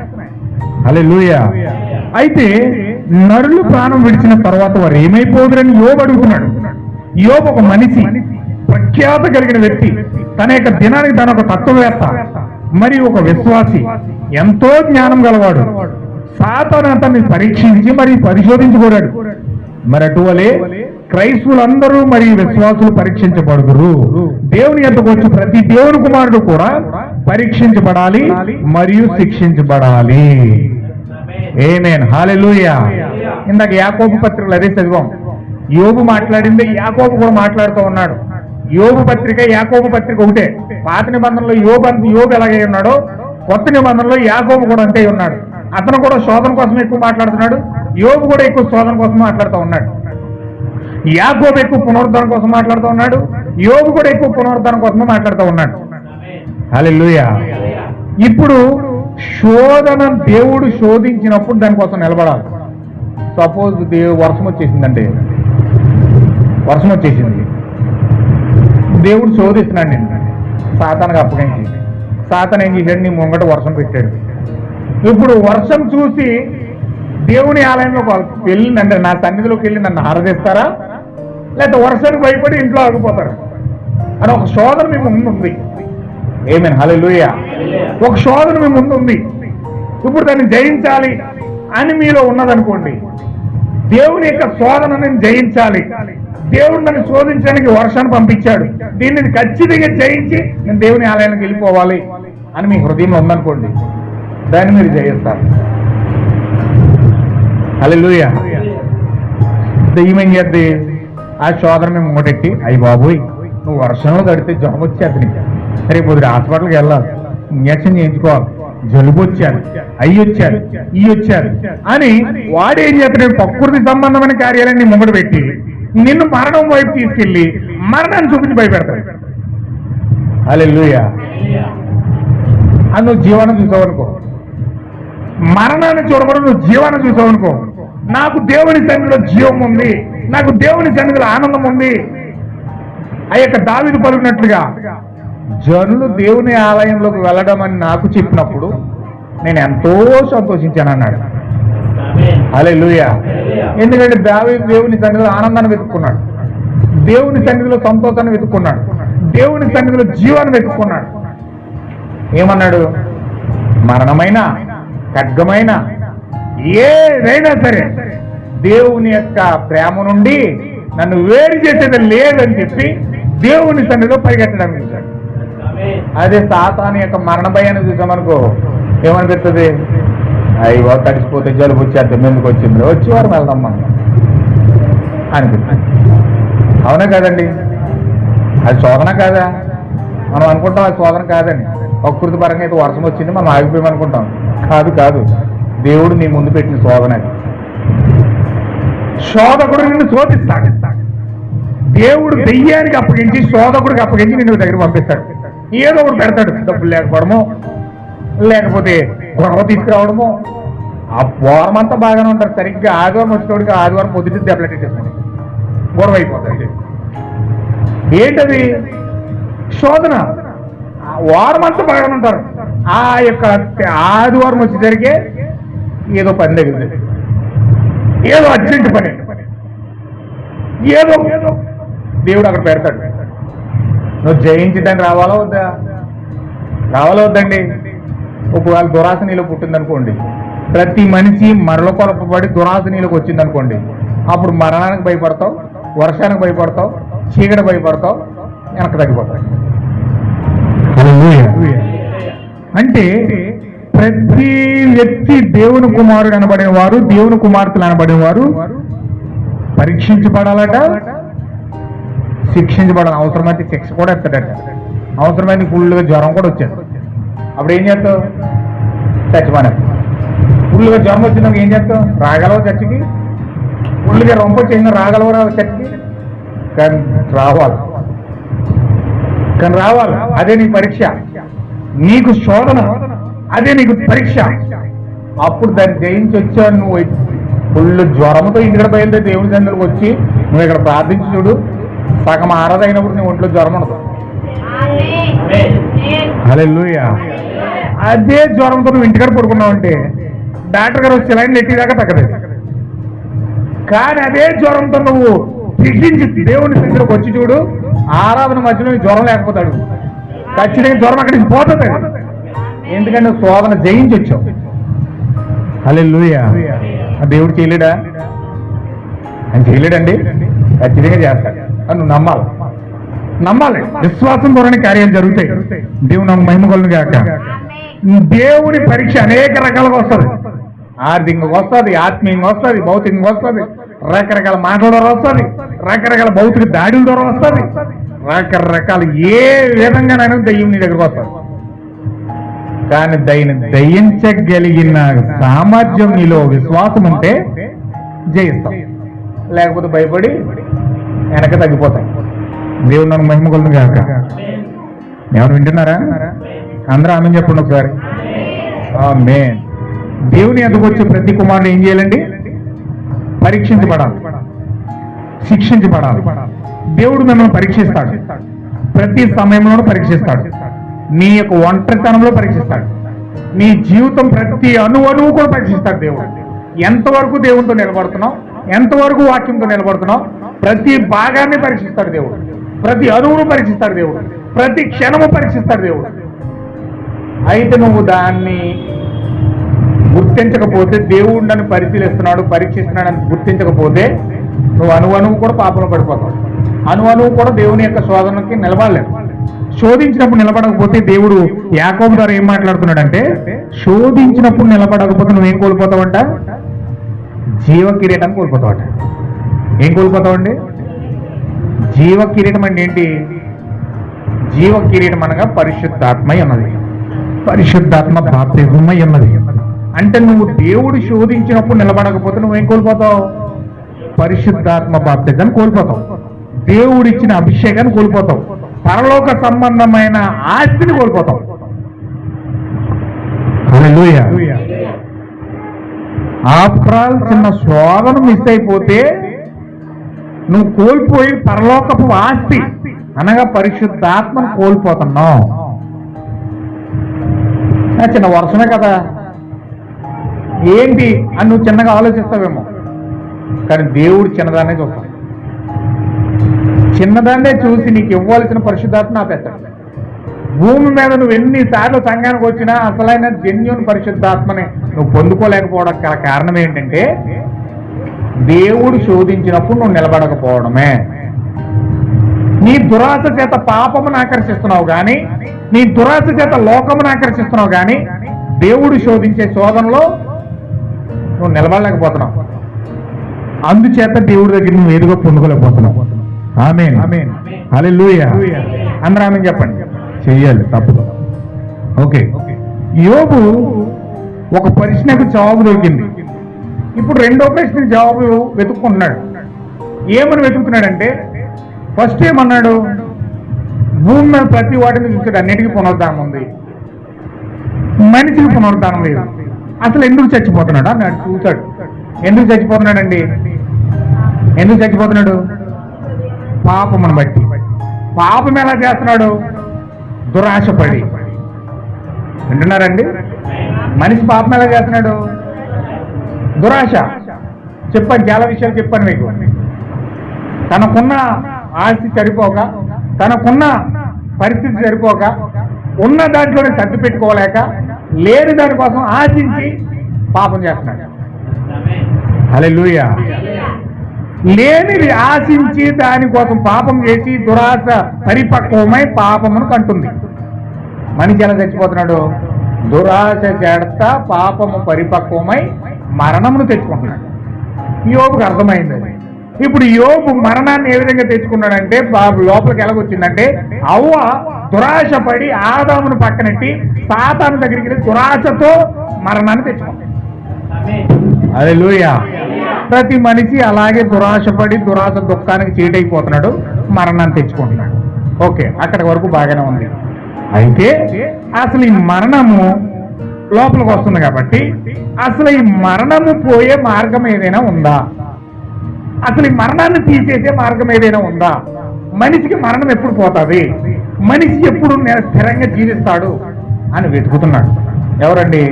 హల్లెలూయా. అయితే నరులు ప్రాణం విడిచిన తర్వాత వారు ఏమైపోదురని యోబు అడుగుతున్నాడు. యోబు ఒక మనిషి, ప్రఖ్యాత కలిగిన వ్యక్తి, తన యొక్క దినానికి తన ఒక తత్వవేత్త మరియు ఒక విశ్వాసి, ఎంతో జ్ఞానం గలవాడు. సాతాను అతన్ని పరీక్షించి మరి పరిశోధించుకోరాడు. మరి అటువలే క్రైస్తవులందరూ మరియు విశ్వాసులు పరీక్షించబడుదురు. దేవుని యొద్దకు వచ్చి ప్రతి దేవుని కుమారుడు కూడా పరీక్షించబడాలి మరియు శిక్షించబడాలి. ఆమేన్. హల్లెలూయా. ఇందాక యాకోబు పత్రికలు అదే చదివాం. యోబు మాట్లాడింది యాకోబు కూడా మాట్లాడుతూ ఉన్నాడు. యోబు పత్రిక యాకోబు పత్రిక ఒకటే. పాత నిబంధనలో యోబు ఎలాగే ఉన్నాడో కొత్త నిబంధనలో యాకోబు కూడా అంతే ఉన్నాడు. అతను కూడా శోధన కోసం ఎక్కువ మాట్లాడుతున్నాడు, యోబు కూడా ఎక్కువ శోధన కోసం మాట్లాడుతూ ఉన్నాడు. యాకోబు ఎక్కువ పునరుద్ధరణ కోసం మాట్లాడుతూ ఉన్నాడు, యోబు కూడా ఎక్కువ పునరుద్ధరణ కోసమే మాట్లాడుతూ ఉన్నాడు. హల్లెలూయా. ఇప్పుడు శోధన దేవుడు శోధించినప్పుడు దానికోసం నిలబడాలి. సపోజ్ వర్షం వచ్చేసిందంటే, వర్షం వచ్చేసింది, దేవుడు శోధిస్తున్నాడు నేను సాతానికి అప్పగించి. సాతాను ఏం చేశాడు, నీ ముంగట వర్షం పెట్టాడు. ఇప్పుడు వర్షం చూసి దేవుని ఆలయంలో వెళ్ళిందంటే నా సన్నిధిలోకి వెళ్ళి నన్ను ఆరాధిస్తారా, లేకపోతే వర్షానికి భయపడి ఇంట్లో ఆగిపోతారు అని ఒక శోధన మీ ముందు ఉంది. ఆమేన్, హల్లెలూయా. ఒక శోధన మీ ముందు ఉంది, ఇప్పుడు దాన్ని జయించాలి అని మీలో ఉన్నదనుకోండి. దేవుని యొక్క శోధనని జయించాలి, దేవుడు నన్ను శోధించడానికి వర్షాన్ని పంపించాడు, దీన్ని ఖచ్చితంగా జయించి నేను దేవుని ఆలయానికి వెళ్ళిపోవాలి అని మీ హృదయంలో ఉందనుకోండి, దాన్ని మీరు జయిస్తారు. హల్లెలూయా. దెయ్యం ఏం చేద్ది? ఆ శోధన మేము మూటెట్టి, అయ్యి బాబోయ్ నువ్వు వర్షంలో తడితే జ్వరం వచ్చేది, నీకు రేపు పొద్దున హాస్పిటల్కి వెళ్ళాలి, ఇంజక్షన్ చేయించుకోవాలి, జలుబు వచ్చారు, అయ్యి వచ్చారు, ఈ వచ్చారు అని వాడు ఏం చేస్తాడు? ప్రకృతి సంబంధమైన కార్యాలన్నీ ముంగడు పెట్టి నిన్ను మరణం వైపు తీసుకెళ్లి మరణాన్ని చూపించి భయపెడతాడు. హల్లెలూయా. అది నువ్వు జీవనం చూసావనుకో, మరణాన్ని చూడకూడదు, నువ్వు జీవాన్ని చూసావనుకో, నాకు దేవుని సన్నిధిలో జీవం ఉంది, నాకు దేవుని సన్నిధిలో ఆనందం ఉంది. ఆ యొక్క దావీదు పలుకున్నట్లుగా జనులు దేవుని ఆలయంలోకి వెళ్ళడం అని నాకు చెప్పినప్పుడు నేను ఎంతో సంతోషించాను అన్నాడు. హల్లెలూయా. ఎందుకంటే దావీదు దేవుని సన్నిధిలో ఆనందాన్ని వెతుక్కున్నాడు, దేవుని సన్నిధిలో సంతోషాన్ని వెతుక్కున్నాడు, దేవుని సన్నిధిలో జీవాన్ని వెతుక్కున్నాడు. ఏమన్నాడు? మరణమైన ఖడ్గమైన ఏదైనా సరే దేవుని యొక్క ప్రేమ నుండి నన్ను వేరు చేసేది లేదని చెప్పి దేవుని సన్నిధిలో పరిగెట్టడానికి చూశాడు. అదే సాతాను యొక్క మరణ భయాన్ని చూసామనుకో ఏమనిపిస్తుంది? అయ్యో తడిసిపోతే జలుబు వచ్చేద్దాం, ఎందుకు వచ్చింది, వచ్చేవారు వెళ్దాం మనం అనిపిస్తుంది. అవునా కాదండి? అది శోధన కాదా? మనం అనుకుంటాం అది శోధన కాదని. ప్రకృతి పరంగా అయితే వర్షం వచ్చింది మనం ఆగిపోయాం అనుకుంటాం. కాదు కాదు, దేవుడు నీ ముందు పెట్టిన శోధన. శోధకుడు నిన్ను శోధిస్తాడు. దేవుడు దెయ్యానికి అప్పగించి శోధకుడికి అప్పగించి నిన్ను దగ్గర పంపిస్తాడు. ఏదో ఒకటి పెడతాడు, డబ్బులు లేకపోవడమో లేకపోతే గొడవ తీసుకురావడమో. ఆ వారం అంతా బాగానే ఉంటారు, సరిగ్గా ఆదివారం వచ్చేటోడికి ఆదివారం పొద్దుటి దెబ్బలెట్టేసుకుంటాడు, గొడవ అయిపోతాడు. ఏంటది? శోధన. వారం అంతా బాగానే ఉంటారు, ఆ యొక్క ఆదివారం వచ్చేసరికి ఏదో పని తగిలింది, ఏదో అర్జెంట్ పని, ఏదో దేవుడు అక్కడ పెడతాడు. నువ్వు జయించడానికి రావాలా వద్దా? రావాలా వద్దండి? ఒకవేళ దురాశ నీళ్ళు పుట్టిందనుకోండి, ప్రతి మనిషి మరల కొలపబడి దురాశ నీళ్ళకి వచ్చిందనుకోండి, అప్పుడు మరణానికి భయపడతావు, వర్షానికి భయపడతావు, చీకటి భయపడతావు, వెనక్కి తగ్గిపోతావు. అంటే ప్రతి వ్యక్తి దేవుని కుమారుడు అనబడిన వారు, దేవుని కుమార్తెలు అనబడిన వారు పరీక్షించబడాలట, శిక్షించబడాలి. అవసరమైతే శిక్ష కూడా ఎత్తాడట. అవసరమైతే ఫుల్గా జ్వరం కూడా వచ్చాడు, అప్పుడు ఏం చేస్తావు? చచ్చిపోయినా. ఫుల్గా జ్వరం వచ్చినాక ఏం చేస్తావు? రాగలవు చచ్చికి? ఫుల్గా రొంప వచ్చిందా రాగలవు రావు చచ్చికి? కానీ రావాలి, కానీ రావాలి. అదే నీ పరీక్ష, నీకు శోధన, అదే నీకు పరీక్ష. అప్పుడు దాన్ని జయించి వచ్చావు. నువ్వు ఫుల్ జ్వరంతో ఇంటికి బయలుదేరి దేవుని సన్నిధికి వచ్చి నువ్వు ఇక్కడ ప్రార్థించి చూడు, సగం ఆరాధైనప్పుడు నీ ఒంట్లో జ్వరం ఉండదు. హల్లెలూయా. అదే జ్వరంతో నువ్వు ఇంటికాడ పడుకున్నావు అంటే డాక్టర్ గారు వచ్చి లైన్ నెట్టిదాకా తగ్గలేదు. కానీ అదే జ్వరంతో నువ్వు శిక్షించి దేవుని సన్నిధిలోకి వచ్చి చూడు, ఆరాధన మధ్యలో జ్వరం లేకపోతాడు, ఖచ్చితంగా జ్వరం అక్కడికి పోతుంది. ఎందుకంటే నువ్వు శోధన జయించి వచ్చావు. హల్లెలూయా. ఆ దేవుడు చేయలేడా? ఆయన చేయలేడండి, ఖచ్చితంగా చేస్తాడు. నువ్వు నమ్మాలి, నమ్మాలి. విశ్వాసం ద్వారా కార్యాలు జరుగుతాయి. దేవుడు నాకు మహిమ కలుగును గాక. దేవుని పరీక్ష అనేక రకాలుగా వస్తుంది. ఆర్థికంగా వస్తుంది, ఆత్మీయంగా వస్తుంది, భౌతికంగా వస్తుంది, రకరకాల మాటల ద్వారా వస్తుంది, రకరకాల భౌతిక దాడుల ద్వారా వస్తుంది, రకరకాల ఏ విధంగానైనా దయ్యం నీ దగ్గరకు వస్తుంది. కానీ దయించగలిగిన సామర్థ్యం నీలో విశ్వాసం ఉంటే జయిస్తాం, లేకపోతే భయపడి వెనక తగ్గిపోతాం. దేవుడు నన్ను మహిమ కలుగును గాక. ఎవరు వింటున్నారా? అందరూ ఆమె చెప్పండి ఒకసారి. ఆమేన్. దేవుని ఎదుగు వచ్చే ప్రతి కుమారుడు ఏం చేయాలండి? పరీక్షించబడాలి, శిక్షించబడాలి. దేవుడు మిమ్మల్ని పరీక్షిస్తాడు, ప్రతి సమయంలోనూ పరీక్షిస్తాడు. నీ యొక్క ఒంటరితనంలో పరీక్షిస్తాడు, నీ జీవితం ప్రతి అణువు కూడా పరీక్షిస్తాడు దేవుడు. ఎంతవరకు దేవునితో నిలబడుతున్నావు, ఎంతవరకు వాక్యంతో నిలబడుతున్నావు, ప్రతి భాగాన్ని పరీక్షిస్తాడు దేవుడు, ప్రతి అణువును పరీక్షిస్తాడు దేవుడు, ప్రతి క్షణము పరీక్షిస్తాడు దేవుడు. అయితే నువ్వు దాన్ని గుర్తించకపోతే, దేవుడు నన్ను పరీక్షిస్తున్నాడని గుర్తించకపోతే నువ్వు అణువు కూడా పాపంలో పడిపోతావు. అణువు కూడా దేవుని యొక్క శోధనకి నిలబడలేదు. శోధించినప్పుడు నిలబడకపోతే దేవుడు యాకోబు ద్వారా ఏం మాట్లాడుతున్నాడంటే, శోధించినప్పుడు నిలబడకపోతే నువ్వేం కోల్పోతావంట? జీవ కిరీటం కోల్పోతావట. ఏం కోల్పోతావండి? జీవ కిరీటం అంటే ఏంటి? జీవ కిరీటం అనగా పరిశుద్ధాత్మ అన్నది, పరిశుద్ధాత్మ బాప్తిజం అన్నది. అంటే నువ్వు దేవుడు శోధించినప్పుడు నిలబడకపోతే నువ్వేం కోల్పోతావు? పరిశుద్ధాత్మ బాప్తిజాన్ని కోల్పోతావు, దేవుడిచ్చిన అభిషేకాన్ని కోల్పోతావు, పరలోక సంబంధమైన ఆస్తిని కోల్పోతావు. హల్లెలూయా. ఆఫ్టర్ చిన్న శోధన మిస్ అయిపోతే నువ్వు కోల్పోయి పరలోకపు ఆస్తి అనగా పరిశుద్ధాత్మను కోల్పోతున్నావు. చిన్న వర్షమే కదా ఏంటి అని నువ్వు చిన్నగా ఆలోచిస్తావేమో, కానీ దేవుడు చిన్నదాన్నే చూస్తాడు. చిన్నదాన్నే చూసి నీకు ఇవ్వాల్సిన పరిశుద్ధాత్మ ఆపేస్తాడు. భూమి మీద నువ్వు ఎన్నిసార్లు సంఘానికి వచ్చినా అసలైన జెన్యూన్ పరిశుద్ధాత్మని నువ్వు పొందుకోలేకపోవడం గల కారణం ఏంటంటే, దేవుడు శోధించినప్పుడు నువ్వు నిలబడకపోవడమే. నీ దురాశ చేత పాపమును ఆకర్షిస్తున్నావు కానీ, నీ దురాశ చేత లోకమును ఆకర్షిస్తున్నావు కానీ, దేవుడు శోధించే శోధనలో నువ్వు నిలబడలేకపోతున్నావు. అందుచేత దేవుడి దగ్గర నువ్వు ఏదిగా పొందుకోలేకపోతున్నావు. ఆమేన్. హల్లెలూయా. అందరూ ఆమేన్ చెప్పండి. చెయ్యాలి, తప్పదు. ఓకే, యోబు ఒక ప్రశ్నకు జవాబు దొరికింది. ఇప్పుడు రెండో ప్రశ్నకు జవాబు వెతుక్కుంటున్నాడు. ఏమని వెతుకుతున్నాడంటే, ఫస్ట్ ఏమన్నాడు? భూమి మీద ప్రతి వాటిని చూసాడు, అన్నిటికీ పునరుద్ధానం ఉంది, మనిషికి పునరుద్ధానం లేదు. అసలు ఎందుకు చచ్చిపోతున్నాడు అన్నాడు. చూశాడు. ఎందుకు చచ్చిపోతున్నాడండి? ఎందుకు చచ్చిపోతున్నాడు? పాపమును బట్టి. పాపం ఎలా చేస్తున్నాడు? దురాశపడి. వింటున్నారండి? మనిషి పాపం ఎలా చేస్తున్నాడు? దురాశ. చెప్పాను, చాలా విషయాలు చెప్పాను మీకు. తనకున్న ఆస్తి సరిపోక, తనకున్న పరిస్థితి సరిపోక, ఉన్న దాంట్లోనే సర్ది పెట్టుకోలేక, లేని దానికోసం ఆశించి పాపం చేస్తున్నాడు. హల్లెలూయా. లేనిది ఆశించి దానికోసం పాపం చేసి దురాశ పరిపక్వమై పాపమును కంటుంది. మనిషి ఎలా చచ్చిపోతున్నాడు? దురాశ చేత పాపము పరిపక్వమై మరణమును తెచ్చుకుంటున్నాడు. యోబుకు అర్థమైంది. ఇప్పుడు యోబు మరణాన్ని ఏ విధంగా తెచ్చుకున్నాడంటే, లోపలికి ఎలాగొచ్చిందంటే, అవ్వ దురాశ పడి ఆదామును పక్కనెట్టి సాతాను దగ్గరికి వెళ్ళి దురాశతో మరణాన్ని తెచ్చుకుంది. హల్లెలూయా. ప్రతి మనిషి అలాగే దురాశపడి దురాశ దుఃఖానికి చీటైపోతున్నాడు, మరణాన్ని తెచ్చుకుంటున్నాడు. ఓకే, అక్కడి వరకు బాగానే ఉంది. అయితే అసలు ఈ మరణము లోపలికి వస్తుంది కాబట్టి, అసలు ఈ మరణము పోయే మార్గం ఏదైనా ఉందా? అసలు ఈ మరణాన్ని తీసేసే మార్గం ఏదైనా ఉందా? మనిషికి మరణం ఎప్పుడు పోతుంది? మనిషి ఎప్పుడు స్థిరంగా జీవిస్తాడు అని వెతుకుతున్నాడు. ఎవరండి?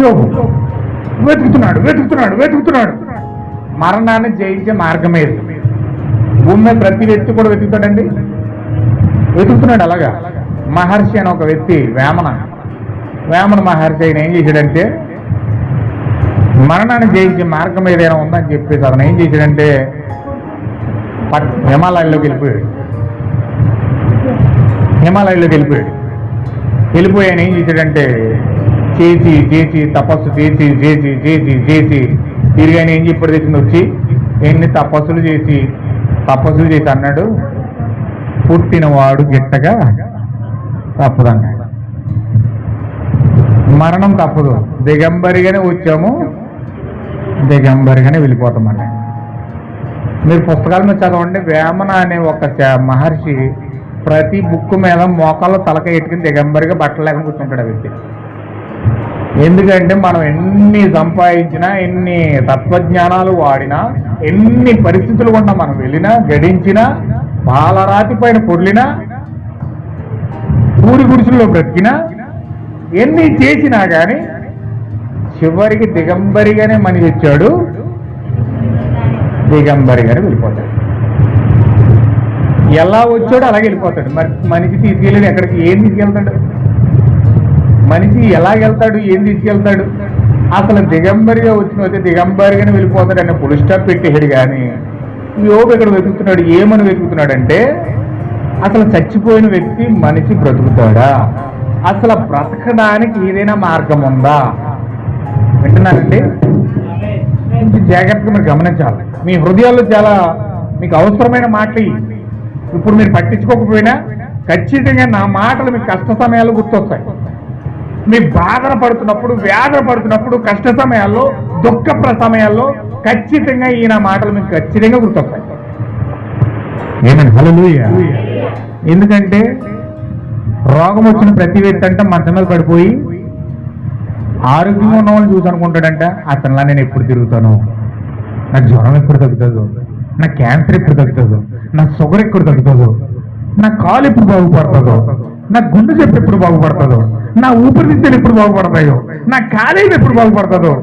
యోబు. వెతుకుతున్నాడు. మరణాన్ని జయించే మార్గం ఏది? భూమి మీద ప్రతి వ్యక్తి కూడా వెతుకుతాడండి, వెతుకుతున్నాడు. అలాగా మహర్షి అని ఒక వ్యక్తి, వేమన మహర్షి ఆయన ఏం చేశాడంటే, మరణాన్ని జయించే మార్గం ఏదైనా ఉందని చెప్పేసి అతను ఏం చేశాడంటే, హిమాలయాల్లోకి వెళ్ళిపోయి ఆయన ఏం చేశాడంటే, చేసి తపస్సు చేసి తిరిగి ఆయన ఏం ఇప్పుడు తెచ్చింది వచ్చి ఎన్ని తపస్సులు చేసి అన్నాడు, పుట్టినవాడు గిట్టగా తప్పదన్నాడు. మరణం తప్పదు, దిగంబరిగానే వచ్చాము, దిగంబరిగానే వెళ్ళిపోతామన్నాడు. మీరు పుస్తకాల మీద చదవండి. వేమన అనే ఒక మహర్షి ప్రతి బుక్ మీద మోకాల్లో తలకాయ ఎట్టుకుని దిగంబరిగా బట్టలు లేకుండా కూర్చుంటాడు ఆ వ్యక్తి. ఎందుకంటే మనం ఎన్ని సంపాదించినా, ఎన్ని తత్వజ్ఞానాలు వాడినా, ఎన్ని పరిస్థితులు గుండా మనం వెళ్ళినా, గడించినా, పాలరాతి పైన పొర్లినా, ఊరి గుడిసెల్లో బ్రతికినా, ఎన్ని చేసినా కానీ చివరికి దిగంబరిగానే మనిషి వచ్చాడు, దిగంబరిగానే వెళ్ళిపోతాడు. ఎలా వచ్చాడో అలాగే వెళ్ళిపోతాడు. మరి మనిషి తీసుకెళ్ళి ఎక్కడికి ఏం తీసుకెళ్తాడు? మనిషి ఎలా వెళ్తాడు, ఏం తీసుకెళ్తాడు? అసలు దిగంబరిగా వచ్చిన అయితే దిగంబరిగానే వెళ్ళిపోతాడు అనే ఫుల్ స్టాప్ పెట్టేశాడు. కానీ యోబు ఇక్కడ వెతుకుతున్నాడు. ఏమని వెతుకుతున్నాడంటే అసలు చచ్చిపోయిన వ్యక్తి మనిషి బ్రతుకుతాడా, అసలు బ్రతకడానికి ఏదైనా మార్గం ఉందా? వింటున్నారండి? కొంచెం జాగ్రత్తగా మీరు గమనించాలి. మీ హృదయాల్లో చాలా మీకు అవసరమైన మాటలు ఇప్పుడు మీరు పట్టించుకోకపోయినా ఖచ్చితంగా నా మాటలు మీకు కష్ట సమయాల్లో గుర్తొస్తాయి. మీ బాధన పడుతున్నప్పుడు, వేదన పడుతున్నప్పుడు, కష్ట సమయాల్లో, దుఃఖ సమయాల్లో ఖచ్చితంగా ఈ నా మాటలు మీకు ఖచ్చితంగా గుర్తొస్తాయి. ఏమని? హల్లెలూయా. ఎందుకంటే రోగం వచ్చిన ప్రతి వ్యక్తి అంటే మంచం మీద పడిపోయి ఆరోగ్యంగా ఉన్న వాళ్ళని చూసి అనుకుంటాడంట, అతనిలా నేను ఎప్పుడు తిరుగుతాను, నాకు జ్వరం ఎప్పుడు తగ్గుతుందో, నా క్యాన్సర్ ఎప్పుడు తగ్గుతుందో, నా షుగర్ ఎప్పుడు తగ్గుతుందో, నా కాలు ఎప్పుడు బాగుపడుతుందో, నా గుండె చెప్పు ఎప్పుడు బాగుపడుతుందో, నా ఊపిరితిత్తులు ఎప్పుడు బాగుపడతాయో, నా కాలేయం ఎప్పుడు బాగుపడుతుందో.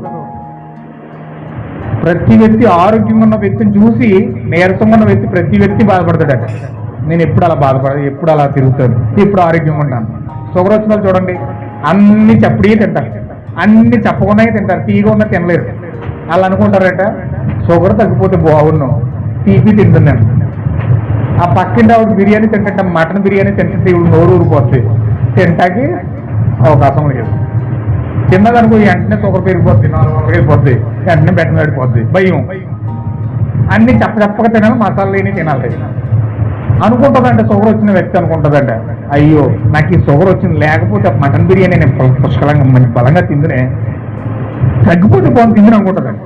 ప్రతి వ్యక్తి ఆరోగ్యంగా ఉన్న వ్యక్తిని చూసి నీరసంగా ఉన్న వ్యక్తి ప్రతి వ్యక్తి బాధపడతాడట. నేను ఎప్పుడు అలా బాధపడదు, ఎప్పుడు అలా తిరుగుతాను, ఎప్పుడు ఆరోగ్యంగా ఉంటాను. షుగర్ వచ్చిన వాళ్ళు చూడండి, అన్ని చప్పుడే తింటారు, అన్ని చెప్పకుండా తింటారు, తీగా ఉన్న తినలేరు. వాళ్ళు అనుకుంటారట షుగర్ తగ్గిపోతే బాగున్నాం, తీపి తింటున్నాను. ఆ పక్కింటి ఆవిడ బిర్యానీ తింటే, మటన్ బిర్యానీ తింటుంటే ఇప్పుడు నోరు ఊరిపోతుంది, తింటాకి అవకాశం లేదు. తిన్నదనుకో వెంటనే షుగర్ పెరిగిపోద్ది, 4 వందలు వెళ్ళిపోద్ది, వెంటనే బెట్టన పడిపోద్ది. భయం. అన్ని చెప్పగా తినాలి, మసాలా లేని తినాలి అనుకుంటుందంటే షుగర్ వచ్చిన వ్యక్తి అనుకుంటుందంట, అయ్యో నాకు ఈ షుగర్ వచ్చింది, లేకపోతే మటన్ బిర్యానీ నేను పుష్కలంగా మంచి బలంగా తిందునే, తగ్గిపోతే బాగుంది తిందని అనుకుంటుందండి.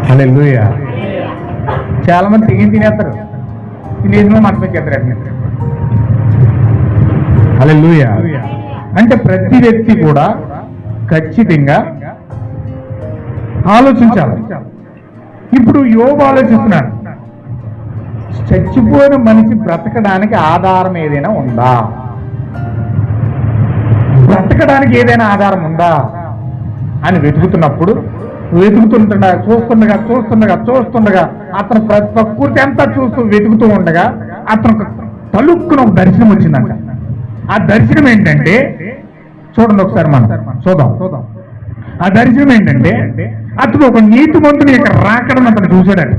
హల్లెలూయా. చాలా మంది తినేస్తారు, తినేసిన మటన్ ఎక్కేస్తారు. హల్లెలూయా. అంటే ప్రతి వ్యక్తి కూడా ఖచ్చితంగా ఆలోచించాలి. ఇప్పుడు యోబు ఆలోచిస్తున్నాడు, చచ్చిపోయిన మనిషి బ్రతకడానికి ఆధారం ఏదైనా ఉందా, బ్రతకడానికి ఏదైనా ఆధారం ఉందా అని వెతుకుతున్నప్పుడు చూస్తుండగా అతను ప్రకృతి అంతా చూస్తూ వెతుకుతూ ఉండగా అతను తలుక్కున ఒక దర్శనం వచ్చిందంట. ఆ దర్శనం ఏంటంటే చూడండి ఒకసారి మనం చూద్దాం. ఆ దర్శనం ఏంటంటే అతను ఒక నీతిమంతుని యొక్క రాకడను అతను చూశాడట.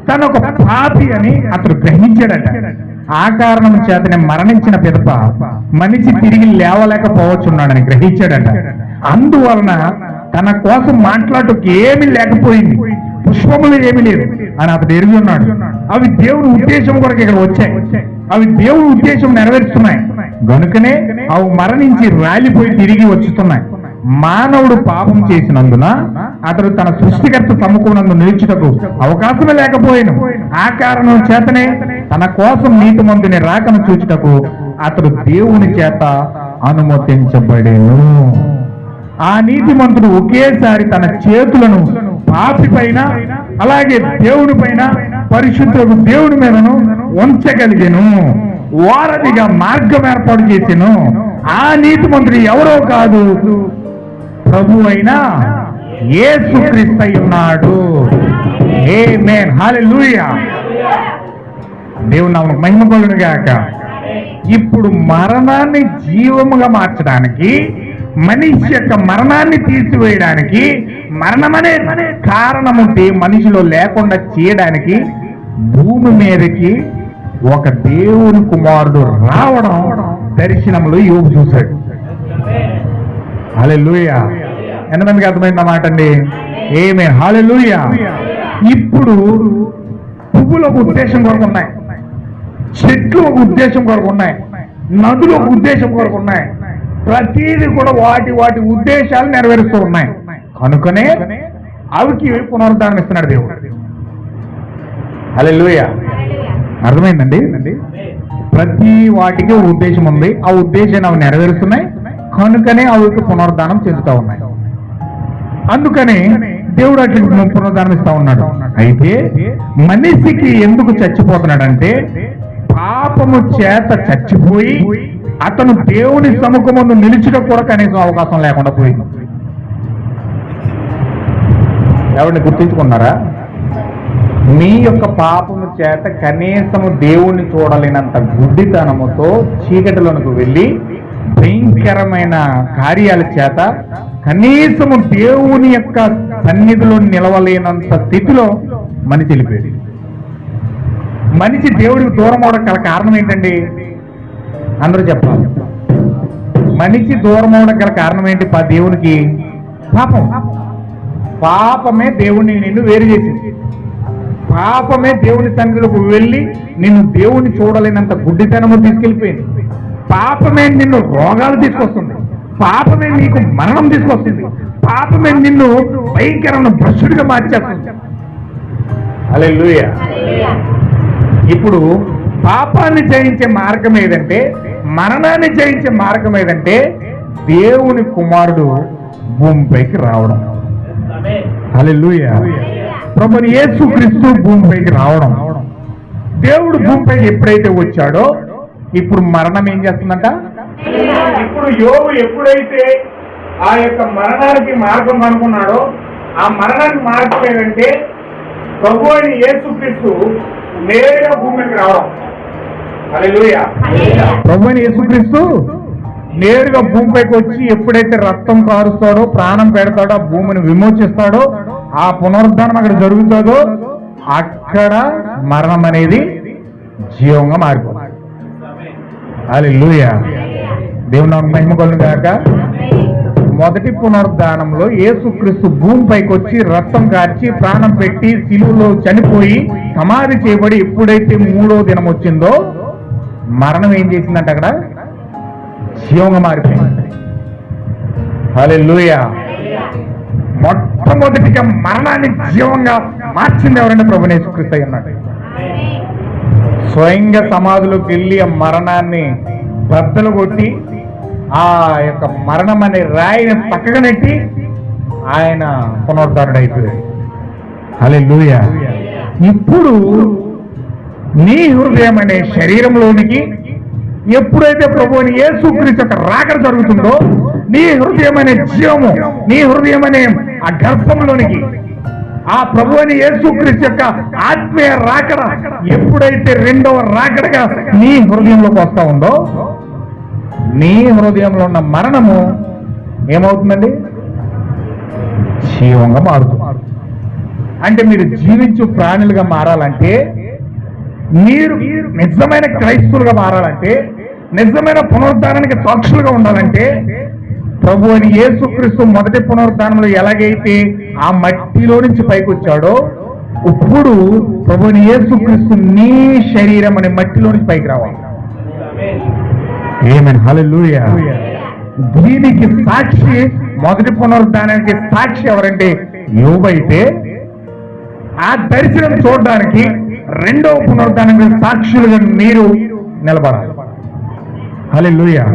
తను ఒక పాపి అని అతను గ్రహించాడట. ఆ కారణం చేతనే మరణించిన పిదప మనిషి తిరిగి లేవలేకపోవచ్చున్నాడని గ్రహించాడట. అందువలన తన కోసం మాట్లాడటకు ఏమీ లేకపోయింది, పుష్పములు ఏమీ లేదు అని అతడు ఎరిగి ఉన్నాడు. అవి దేవుని ఉద్దేశం కొరకు ఇక్కడ వచ్చాయి, అవి దేవుని ఉద్దేశం నెరవేరుస్తున్నాయి. గనుకనే అవి మరణించి రాలిపోయి తిరిగి వచ్చుతున్నాయి. మానవుడు పాపం చేసినందున అతడు తన సృష్టికర్త సముఖమునందు నిలుచుటకు అవకాశమే లేకపోయాను. ఆ కారణం చేతనే తన కోసం నీతిమంతుని రాకను చూచుటకు అతడు దేవుని చేత అనుమతించబడేను. ఆ నీతిమంతుడు ఒకేసారి తన చేతులను పాపి పైన అలాగే దేవుని పైన పరిశుద్ధులకు దేవుని మీదను ఉంచగలిగెను. వారధిగా మార్గం ఏర్పాటు చేసెను. ఆ నీతిమంతుడు ఎవరో కాదు, ప్రభు అయిన యేసుక్రీస్తు అయి ఉన్నాడు. ఆమేన్. హల్లెలూయా. దేవుని నామమునకు మహిమ కలుగును గాక. ఇప్పుడు మరణాన్ని జీవముగా మార్చడానికి, మనిషి యొక్క మరణాన్ని తీసివేయడానికి, మరణమనే కారణముంటే మనిషిలో లేకుండా చేయడానికి భూమి మీదకి ఒక దేవుని కుమారుడు రావడం దర్శనంలో యోబు చూశాడు. హల్లెలూయా. ఎంతమందికి అర్థమైంది అన్నమాట అండి? ఆమేన్. హల్లెలూయా. ఇప్పుడు పువ్వులు ఒక ఉద్దేశం కొరకు ఉన్నాయి, చెట్లు ఒక ఉద్దేశం కొరకు ఉన్నాయి, నదులు ఒక ఉద్దేశం కొరకు ఉన్నాయి. ప్రతిదీ కూడా వాటి ఉద్దేశాలు నెరవేరుస్తూ ఉన్నాయి. కనుకనే అవికి పునరుద్ధానం ఇస్తున్నాడు దేవుడు. హల్లెలూయా. అర్థమైందండి? ప్రతి వాటికి ఉద్దేశం ఉంది, ఆ ఉద్దేశాన్ని అవి నెరవేరుస్తున్నాయి. కనుకనే అవికి పునరుద్ధానం చెందుతూ ఉన్నాయి. అందుకనే దేవుడు అట్లా పునరుద్ధానం ఇస్తా ఉన్నాడు. అయితే మనిషికి ఎందుకు చచ్చిపోతున్నాడంటే పాపము చేత చచ్చిపోయి అతను దేవుని సముఖముందు నిలిచడం కూడా కనీసం అవకాశం లేకుండా పోయింది. ఎవరిని గుర్తించుకున్నారా? మీ యొక్క పాపము చేత కనీసము దేవుణ్ణి చూడలేనంత గుడ్డితనముతో చీకటిలోనికి వెళ్ళి భయంకరమైన కార్యాల చేత కనీసము దేవుని యొక్క సన్నిధిలో నిలవలేనంత స్థితిలో మనిషి వెళ్ళిపోయింది. మనిషి దేవుడికి దూరం అవడం గల కారణం ఏంటండి? అందరూ చెప్పాలి. మనిషి దూరం అవడం గల కారణం ఏంటి? దేవునికి పాపం. పాపమే దేవుణ్ణి నిన్ను వేరు చేసింది. పాపమే దేవుని సన్నిధిలోకి వెళ్ళి నిన్ను దేవుణ్ణి చూడలేనంత గుడ్డితనము తీసుకెళ్ళిపోయింది. పాపమే నిన్ను రోగాలు తీసుకొస్తుంది. పాపమే నీకు మరణం తీసుకొస్తుంది. పాపమే నిన్ను భయంకరమైన భ్రష్టుడిగా మార్చేస్తుంది. హల్లెలూయా. ఇప్పుడు పాపాన్ని జయించే మార్గం ఏదంటే, మరణాన్ని జయించే మార్గం ఏదంటే దేవుని కుమారుడు భూమిపైకి రావడం. హల్లెలూయా. ప్రభుని యేసుక్రీస్తు భూమిపైకి రావడం. దేవుడు భూమిపైకి ఎప్పుడైతే వచ్చాడో ఇప్పుడు మరణం ఏం చేస్తుందంట? ఇప్పుడు యోబు ఎప్పుడైతే ఆ యొక్క మరణానికి మార్గం అనుకున్నాడో ఆ మరణానికి మార్గం ఏదంటే ప్రభు అయిన యేసుక్రీస్తు నేరుగా భూమికి రావడం. హల్లెలూయా. ప్రభు అయిన యేసుక్రీస్తు నేరుగా భూమిపైకి వచ్చి ఎప్పుడైతే రక్తం కారుస్తాడో, ప్రాణం పెడతాడో, ఆ భూమిని విమోచిస్తాడో, ఆ పునరుద్ధానం అక్కడ జరుగుతుందో అక్కడ మరణం అనేది జీవంగా మారిపోతుంది. హల్లెలూయా. దేవుని నామమునకు మహిమ కలుగును గాక. మొదటి పునరుద్ధానంలో యేసుక్రీస్తు భూమిపైకి వచ్చి రక్తం కార్చి ప్రాణం పెట్టి శిలువలో చనిపోయి సమాధి చేయబడి ఎప్పుడైతే 3వ దినం వచ్చిందో మరణం ఏం చేసిందంటే అక్కడ జీవంగా మారిపోయింది. హల్లెలూయా. మొట్టమొదటిగా మరణాన్ని జీవంగా మార్చింది ఎవరంటే ప్రభువు యేసుక్రీస్తు అయి ఉన్నాడు. స్వయంగా సమాధిలోకి వెళ్ళి ఆ మరణాన్ని బద్దలు కొట్టి ఆ యొక్క మరణం అనే రాయిని పక్కగా నెట్టి ఆయన పునరుద్ధరుడు అయిపోయాడు. హల్లెలూయా. ఇప్పుడు నీ హృదయం అనే శరీరంలోనికి ఎప్పుడైతే ప్రభువుని యేసుక్రీస్తు యొక్క రాకడ జరుగుతుందో నీ హృదయం అనే జీవము, నీ హృదయం అనే ఆ గర్భంలోనికి ఆ ప్రభువుని యేసుక్రీస్తు యొక్క ఆత్మీయ రాకడ ఎప్పుడైతే రెండవ రాకడగా నీ హృదయంలోకి వస్తా ఉందో నీ హృదయంలో ఉన్న మరణము ఏమవుతుందండి? జీవంగా మారుతుంది. అంటే మీరు జీవించు ప్రాణులుగా మారాలంటే, మీరు నిజమైన క్రైస్తవులుగా మారాలంటే, నిజమైన పునరుద్ధానానికి సాక్షులుగా ఉండాలంటే ప్రభు అని యేసుక్రీస్తు మొదటి పునరుద్ధానంలో ఎలాగైతే ఆ మట్టిలో నుంచి పైకి వచ్చాడో ఇప్పుడు ప్రభు అని యేసుక్రీస్తు నీ శరీరం అనే మట్టిలో నుంచి పైకి రావాలి. ఆమేన్. హల్లెలూయా. దీనికి సాక్షి, మొదటి పునరుద్ధానానికి సాక్షి ఎవరంటే యోబు అయితే, ఆ దర్శనం చూడడానికి రెండవ పునరుద్ధానానికి సాక్షులుగా మీరు నిలబడాలి. హల్లెలూయా.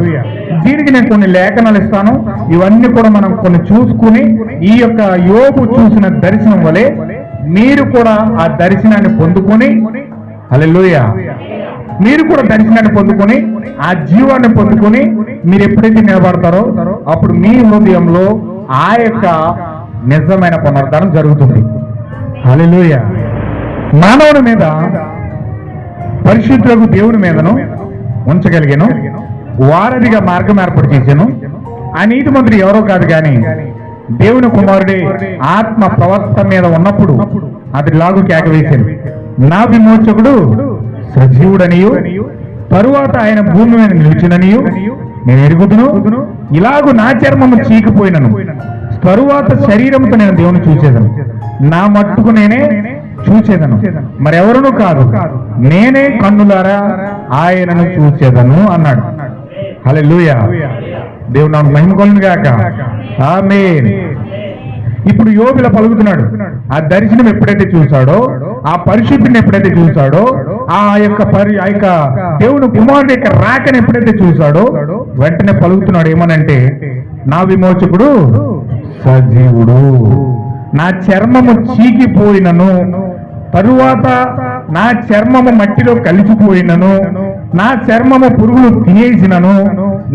దీనికి నేను కొన్ని లేఖనాలు ఇస్తాను. ఇవన్నీ కూడా మనం కొన్ని చూసుకుని ఈ యొక్క యోబు చూసిన దర్శనం వలె మీరు కూడా ఆ దర్శనాన్ని పొందుకొని, హల్లెలూయా, మీరు కూడా దర్శనాన్ని పొందుకొని ఆ జీవాన్ని పొందుకొని మీరు ఎప్పుడైతే నిలబడతారో అప్పుడు మీ హృదయంలో ఆ యొక్క నిజమైన పునరుద్ధానం జరుగుతుంది. హల్లెలూయా. మానవుని మీద పరిశుద్ధులకు దేవుని మీదను ఉంచగలిగాను, వారధిగా మార్గం ఏర్పాటు చేశాను. ఆ నీతిమంతుడు ఎవరో కాదు కానీ దేవుని కుమారుడే ఆత్మ ప్రవర్త మీద ఉన్నప్పుడు అది లాగు కేక వేశాను, నా విమోచకుడు సజీవుడనియు తరువాత ఆయన భూమి మీద నిలిచిననియు నేను ఎరుగుదును. ఇలాగూ నా చర్మము చీకిపోయినను తరువాత శరీరంతో నేను దేవుని చూసేదను, నా మట్టుకు నేనే చూసేదను, మరెవరును కాదు, నేనే కన్నులారా ఆయనను చూసేదను అన్నాడు. హల్లెలూయా. దేవుని నామమునకు మహిమ కలుగును గాక. ఆమేన్. ఇప్పుడు యోబులా పలుకుతున్నాడు. ఆ దర్శనం ఎప్పుడైతే చూశాడో, ఆ పరిశుద్ధిని ఎప్పుడైతే చూశాడో, ఆ యొక్క దేవుని కుమారుడి యొక్క రాకని ఎప్పుడైతే చూశాడో వెంటనే పలుకుతున్నాడు ఏమనంటే, నా విమోచకుడు సజీవుడు, నా చర్మము చీకిపోయినను తరువాత నా చర్మము మట్టిలో కలిసిపోయినను, నా చర్మము పురుగులు తినేసినను,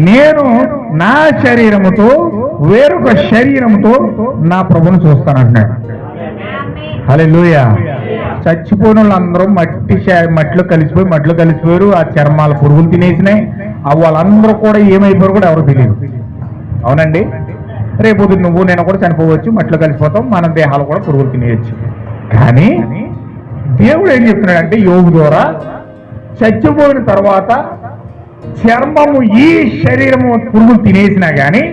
నేను నా శరీరముతో వేరొక శరీరముతో నా ప్రభువును చూస్తానంటున్నాడు. హల్లెలూయా. చచ్చిపోయిన వాళ్ళందరూ మట్టిలో కలిసిపోయారు. ఆ చర్మాల పురుగులు తినేసినాయి. వాళ్ళందరూ కూడా ఏమైపోయారు కూడా ఎవరు తెలియదు. అవునండి, రేపు నువ్వు నేను కూడా చనిపోవచ్చు, మట్టిలో కలిసిపోతాం, మన దేహాలు కూడా పురుగులు తినేయచ్చు. కానీ దేవుడు ఏం చెప్తున్నాడంటే యోబు ద్వారా, చచ్చిపోయిన తర్వాత చర్మము ఈ శరీరము పురుగులు తినేసినా కానీ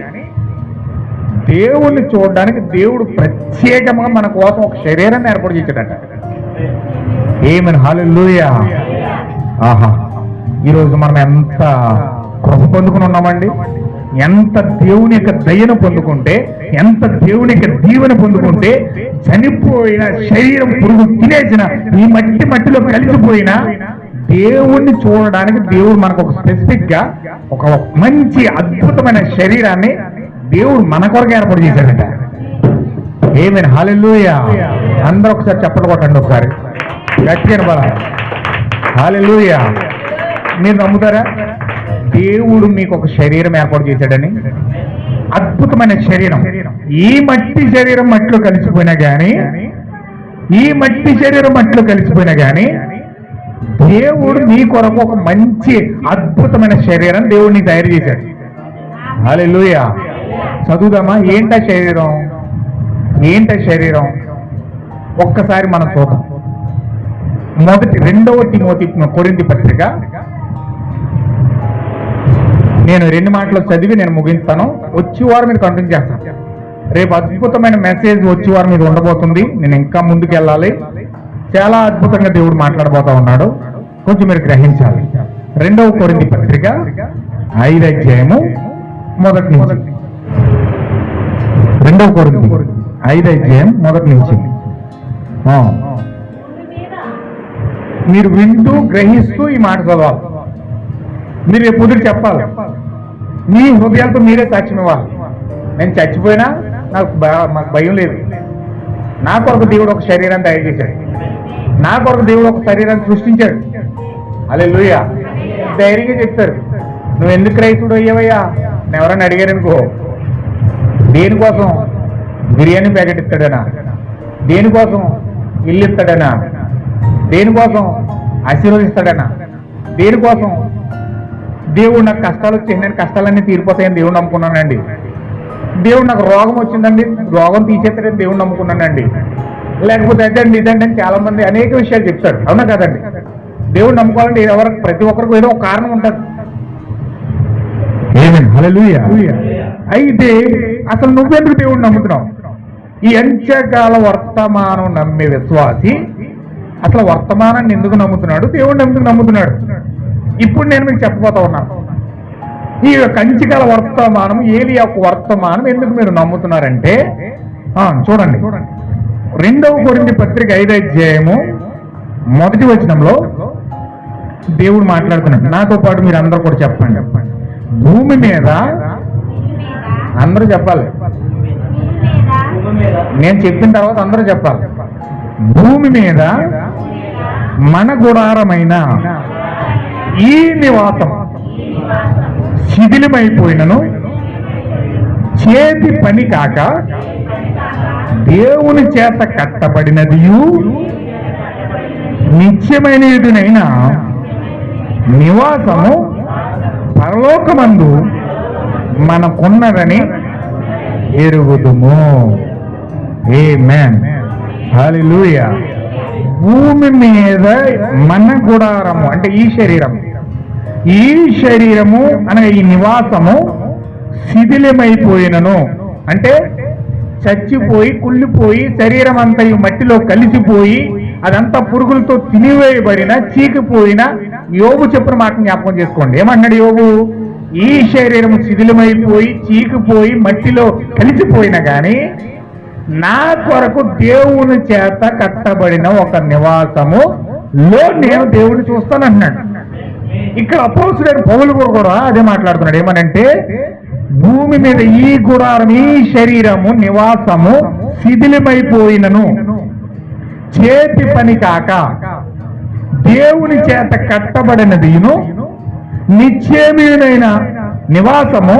దేవుణ్ణి చూడడానికి దేవుడు ప్రత్యేకంగా మన కోసం ఒక శరీరాన్ని ఏర్పాటు చేశాడట. ఏమని హల్లెలూయా. ఆహా, ఈరోజు మనం ఎంత కృప పొందుకుని ఉన్నామండి. ఎంత దేవుని యొక్క దయను పొందుకుంటే, ఎంత దేవుని యొక్క దీవెన పొందుకుంటే, చనిపోయిన శరీరం పురుగు తినేసిన ఈ మట్టిలో కలిసిపోయిన దేవుణ్ణి చూడడానికి దేవుడు మనకు ఒక స్పెసిఫిక్ గా ఒక మంచి అద్భుతమైన శరీరాన్ని దేవుడు మన కొరకు ఏర్పాటు చేశాడట. ఏమైనా హల్లెలూయా. అందరూ ఒకసారి చప్పట్లు కొట్టండి, ఒకసారి గట్టిగా బల. హల్లెలూయా. మీరు నమ్ముతారా? దేవుడు మీకు ఒక శరీరం ఏర్పాటు చేశాడని, అద్భుతమైన శరీరం. ఈ మట్టి శరీరం మట్టిలో కలిసిపోయినా కానీ, దేవుడు నీ కొరకు ఒక మంచి అద్భుతమైన శరీరం దేవుడిని తయారు చేశాడు. హల్లెలూయా. చదువుదామా? ఏంటా శరీరం? ఒక్కసారి మనం చూద్దాం. 2వ తిమోతి కొరింథీ పత్రిక. నేను 2 మాటలు చదివి నేను ముగిస్తాను. వచ్చే వారం మీరు కంటిన్యూ చేస్తాను. రేపు అద్భుతమైన మెసేజ్ వచ్చే వారం మీద ఉండబోతుంది. నేను ఇంకా ముందుకు వెళ్ళాలి. చాలా అద్భుతంగా దేవుడు మాట్లాడబోతా ఉన్నాడు. కొంచెం మీరు గ్రహించాలి. 2వ కొరింథీ పత్రిక 5వ అధ్యాయము మొదటి నుంచి. 2వ కొరింథీ 5వ అధ్యాయం మొదటి నుంచి. మీరు వింటూ గ్రహిస్తూ ఈ మాట చదవాలి. మీరు ఎప్పుడు చెప్పాలి. మీ హృదయాలతో మీరే సాక్ష్యం ఇవ్వాలి. నేను చచ్చిపోయినా మాకు భయం లేదు. నా కొరకు దేవుడు ఒక శరీరాన్ని తయారు చేశాడు. నా కొరకు దేవుడు ఒక శరీరాన్ని సృష్టించాడు. హల్లెలూయా. ధైర్యంగా చెప్తారు. నువ్వు ఎందుకు క్రైస్తవుడు అయ్యావయ్యా నేను ఎవరైనా అడిగారనుకో, దేనికోసం బిర్యానీ ప్యాకెట్ ఇస్తాడనా, దేనికోసం ఇల్లు ఇస్తాడనా, దేనికోసం ఆశీర్వదిస్తాడనా, దేనికోసం దేవుడు నాకు కష్టాలు వచ్చాయి, నేను కష్టాలన్నీ తీరిపోతాయని దేవుడు నమ్ముకున్నానండి. దేవుడు నాకు రోగం వచ్చిందండి, రోగం తీసేస్తాడని దేవుడు నమ్ముకున్నానండి. లేకపోతే అదండి ఇదండి అని చాలా మంది అనేక విషయాలు చెప్తారు. అవునా కదండి? దేవుడు నమ్ముకోవాలంటే ప్రతి ఒక్కరికి ఏదో ఒక కారణం ఉంటుంది. హల్లెలూయా. అయితే అసలు నువ్వెందుకు దేవుడు నమ్ముతున్నావు? ఈ అంత్యకాల వర్తమానం నమ్మే విశ్వాసి అసలు వర్తమానాన్ని ఎందుకు నమ్ముతున్నాడు? దేవుడిని ఎందుకు నమ్ముతున్నాడు? ఇప్పుడు నేను మీకు చెప్పబోతా ఉన్నాను. ఈ కంచికాల వర్తమానం, ఏలియా యొక్క వర్తమానం ఎందుకు మీరు నమ్ముతున్నారంటే చూడండి. 2వ కొరింథీ పత్రిక 5వ అధ్యాయము మొదటి వచనంలో దేవుడు మాట్లాడుతున్నాడు. నాతో పాటు మీరు అందరూ కూడా చెప్పండి. భూమి మీద, అందరూ చెప్పాలి. నేను చెప్పిన తర్వాత అందరూ చెప్పాలి. భూమి మీద మన గుడారమైన ఈ నివాసం శిథిలమైపోయినను చేతి పని కాక దేవుని చేత కట్టబడినదియు నిత్యమైనదినైన నివాసము పరలోకమందు మనకున్నదని ఎరుగుదుము. ఆమేన్. హల్లెలూయా. భూమి మీద మన గుడారము అంటే ఈ శరీరము అనగా ఈ నివాసము శిథిలమైపోయినను అంటే చచ్చిపోయి కుళ్ళిపోయి శరీరం అంతా ఈ మట్టిలో కలిసిపోయి అదంతా పురుగులతో తినివేయబడిన చీకిపోయిన యోబు చెప్పిన మాట జ్ఞాపకం చేసుకోండి. ఏమన్నాడు యోబు? ఈ శరీరము శిథిలమైపోయి చీకిపోయి మట్టిలో కలిసిపోయినా గాని నా కొరకు దేవుని చేత కట్టబడిన ఒక నివాసము లో నేను దేవుడిని చూస్తానంటున్నాడు. ఇక్కడ అపోస్తుడైన పౌలు కూడా అదే మాట్లాడుతున్నాడు. ఏమనంటే భూమి మీద ఈ గుడారం ఈ శరీరము నివాసము శిథిలమైపోయినను చేతి పని కాక దేవుని చేత కట్టబడినదిను నిత్యమైన నివాసము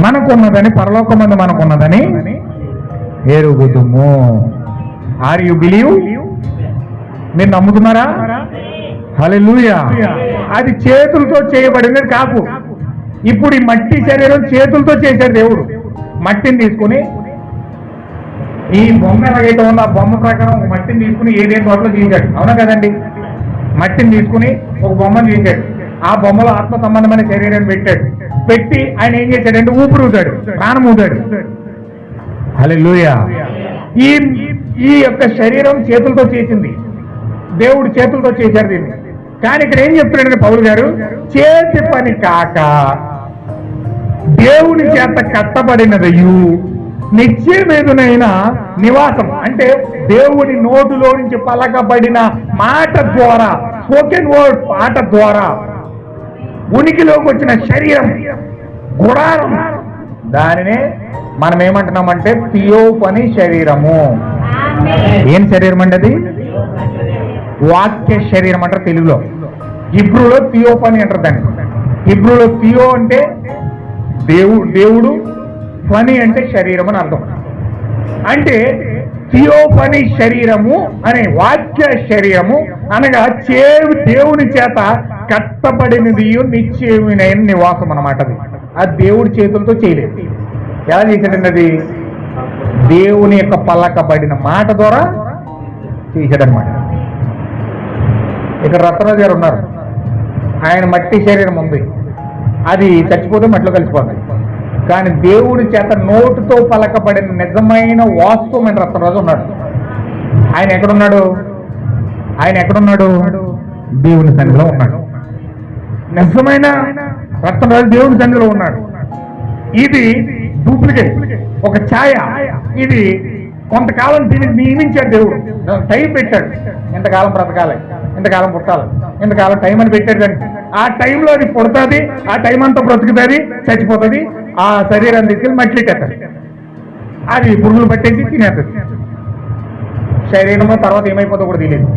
మనకున్నదని, పరలోకమందు మనకున్నదని ఎరుగుదుము. Are you believe? మీరు నమ్ముతున్నారా? హల్లెలూయా. అది చేతులతో చేయబడినది కాదు. ఇప్పుడు ఈ మట్టి శరీరం చేతులతో చేశాడు దేవుడు. మట్టిని తీసుకుని ఈ బొమ్మ ఎలాగైతే ఉందో ఆ బొమ్మ ప్రకారం ఒక మట్టిని తీసుకుని ఏదేం తోటలో చేశాడు. అవునా కదండి? మట్టిని తీసుకుని ఒక బొమ్మను చేశాడు. ఆ బొమ్మలో ఆత్మ సంబంధమైన శరీరాన్ని పెట్టాడు. పెట్టి ఆయన ఏం చేశాడంటే ఊపిరి ఊతాడు, ప్రాణం ఊతాడు. హల్లెలూయా. ఈ ఈ యొక్క శరీరం చేతులతో చేసింది, దేవుడు చేతులతో చేశారు దీన్ని. కానీ ఇక్కడ ఏం చెప్తున్నాడంటే పౌలు గారు, చేతి పని కాక దేవుని చేత కట్టబడినదయు నిత్యమేదునైన నివాసం, అంటే దేవుని నోటులో నుంచి పలకబడిన మాట ద్వారా, స్పోకెన్ వర్డ్ పాట ద్వారా ఉనికిలోకి వచ్చిన శరీరం, గుడారం, దానినే మనం ఏమంటున్నామంటే థియోపని శరీరము. ఏం శరీరం అండి అది? వాక్య శరీరం అంటారు తెలుగులో. హిబ్రూలో థియోపని అంటారు దాన్ని. హిబ్రూలో థియో అంటే దేవుడు, పని అంటే శరీరం అని అర్థం. అంటే థియోపని శరీరము అనే వాక్య శరీరము అనగా దేవుని చేత కట్టబడినది నిత్యమైన నివాసం అన్నమాట. అది దేవుడి చేతులతో చేయలేదు. ఎలా చేశాడండి? అది దేవుని యొక్క పలకబడిన మాట ద్వారా చేశాడనమాట. ఇక్కడ రత్నరాజు గారు ఉన్నారు. ఆయన మట్టి శరీరం ఉంది, అది చచ్చిపోతే మట్టిలో కలిసిపోతుంది. కానీ దేవుడి చేత నోటుతో పలకబడిన నిజమైన వాస్తవమైన రత్నరాజు ఉన్నాడు. ఆయన ఎక్కడున్నాడు? ఆయన ఎక్కడున్నాడు? దేవుని సన్నిధిలో ఉన్నాడు. నిజమైన రత్నరాజు దేవుని సన్నిధిలో ఉన్నాడు. ఇది డూప్లికేట్, ఒక ఛాయ. ఇది కొంతకాలం దీనికి నియమించాడు దేవుడు, టైం పెట్టాడు. ఎంతకాలం బ్రతకాలి, ఎంతకాలం పుట్టాలి, ఎంతకాలం టైం అని పెట్టాడు. దానికి ఆ టైంలో అది పుడుతుంది, ఆ టైం అంతా బ్రతుకుతుంది, చచ్చిపోతుంది. ఆ శరీరాన్ని తీసుకెళ్ళి మట్టికెత్తాడు. అది పురుగులు పట్టేసి తినేస్తుంది. శరీరంలో తర్వాత ఏమైపోతుందో కూడా తెలియదు.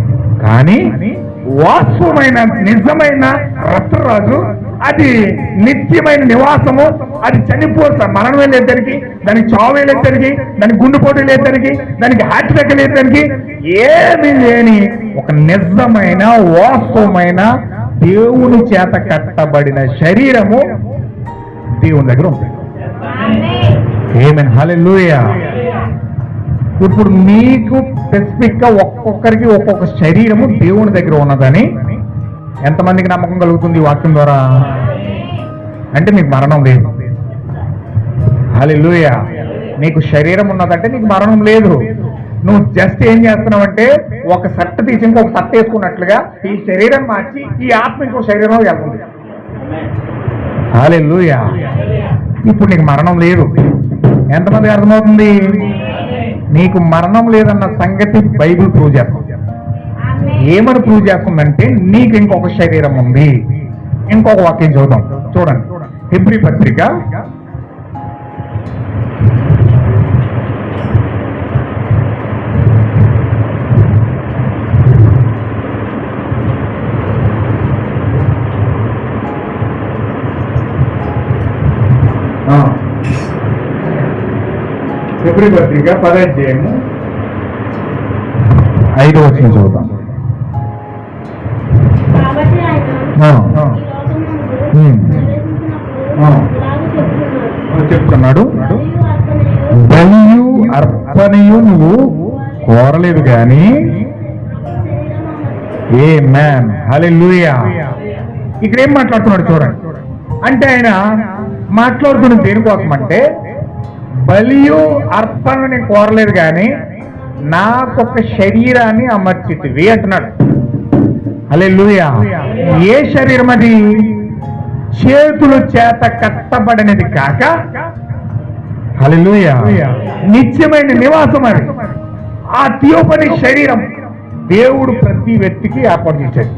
కానీ వాస్తవమైన నిజమైన రత్నరాజు, అది నిత్యమైన నివాసము. అది చనిపోతా మరణం లేదు దానికి, దానికి చావు లేదు దానికి, దానికి గుండెపోటు లేదు దానికి, దానికి హార్ట్ అటాక్ లేదు దానికి, ఏమీ లేని ఒక నిజమైన వాస్తవమైన దేవుని చేత కట్టబడిన శరీరము దేవుని దగ్గర ఉంది. ఆమేన్. హల్లెలూయా. ఇప్పుడు మీకు స్పెసిఫిక్ గా ఒక్కొక్కరికి ఒక్కొక్క శరీరము దేవుని దగ్గర ఉన్నదని ఎంతమందికి నమ్మకం కలుగుతుంది ఈ వాక్యం ద్వారా? అంటే నీకు మరణం లేదు. హల్లెలూయా. నీకు శరీరం ఉన్నదంటే నీకు మరణం లేదు. నువ్వు జస్ట్ ఏం చేస్తున్నావంటే ఒక సట్ట తీసి ఇంకొక సట్ట వేసుకున్నట్లుగా ఈ శరీరం మార్చి ఈ ఆత్మ ఇంకో శరీరంలో వెళ్తుంది. హల్లెలూయా. ఇప్పుడు నీకు మరణం లేదు. ఎంతమందికి అర్థమవుతుంది? నీకు మరణం లేదన్న సంగతి బైబిల్ ప్రూవ్ చేస్తుంది. ఏమని ప్రూవ్ చేస్తుందంటే నీకు ఇంకొక శరీరం ఉంది. ఇంకొక వాక్యం చూద్దాం, చూడండి. హెబ్రీ పత్రిక 10వ అధ్యాయము 5వ వచనం చదువుతాం. కాబట్టి ఆయన ఈ లోకమందు చెప్తున్నాడు, బలియు అర్పణయు నువ్వు కోరలేదు కానీ. ఆమేన్. హల్లెలూయా. ఇక్కడ ఏం మాట్లాడుతున్నాడు చూడండి. అంటే ఆయన మాట్లాడుతున్న దేనికోసం అంటే బలియు అర్పణని కోరలేదు కానీ నాకొక శరీరాన్ని అమర్చితివి అంటున్నాడు. హల్లెలూయా. ఏ శరీరం అది? చేతుల చేత కట్టబడినది కాక, హల్లెలూయా, నిత్యమైన నివాసం అది. ఆ థియోపని శరీరం దేవుడు ప్రతి వ్యక్తికి ఏర్పాటు చేశాడు.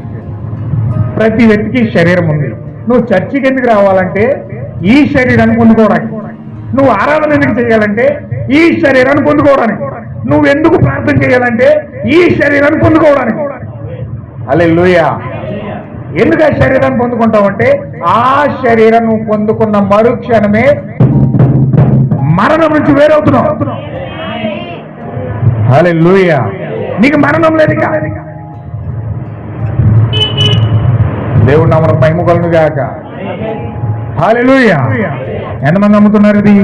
ప్రతి వ్యక్తికి శరీరం ఉంది. నువ్వు చర్చికి ఎందుకు రావాలంటే ఈ శరీరాన్ని పొందుకోవడానికి. నువ్వు ఆరాధన ఎందుకు చేయాలంటే ఈ శరీరాన్ని పొందుకోవడానికి. నువ్వు ఎందుకు ప్రార్థన చేయాలంటే ఈ శరీరాన్ని పొందుకోవడానికి. హల్లెలూయా. ఎందుకు ఆ శరీరాన్ని పొందుకుంటావంటే ఆ శరీరం నువ్వు పొందుకున్న మరుక్షణమే మరణం నుంచి వేరవుతున్నావు. హల్లెలూయా. నీకు మరణం లేదు. దేవుడు నామమున మహిమ కలుగును గాక. హల్లెలూయా. ఎంతమంది నమ్ముతున్నారు ఇది?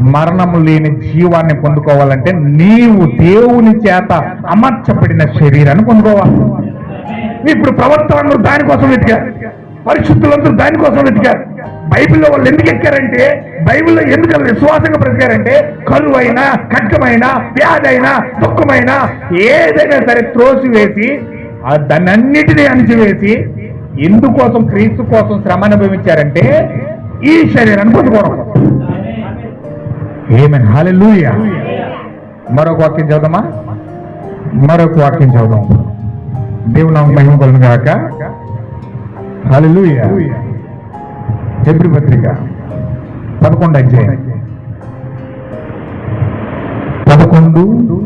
మరణము లేని జీవాన్ని పొందుకోవాలంటే నీవు దేవుని చేత అమర్చబడిన శరీరాన్ని పొందుకోవాలి. ఇప్పుడు ప్రవర్తనలు దానికోసం వెతికారు, పరిశుద్ధులందరూ దానికోసం వెతికారు. బైబిల్లో వాళ్ళు ఎందుకు ఎక్కారంటే, బైబిల్లో ఎందుకు విశ్వాసంగా బ్రతికారంటే, కరువైనా, ఖడ్గమైనా, వ్యాధైనా, దుఃఖమైనా ఏదైనా సరే త్రోసివేసి దాన్ని అన్నిటినీ అణిచివేసి ఎందుకోసం, క్రీస్తు కోసం శ్రమ అనుభవించారంటే ఈ శరీరాన్ని పొందుకోవడం. ఆమేన్. హల్లెలూయా. మరొక వాక్యం చదువుదామా? మరొక వాక్యం చదువుదాం. దేవుని నామమున మహిమ కలుగును గాక. హల్లెలూయా. హెబ్రీ పత్రిక 11వ అధ్యాయం 11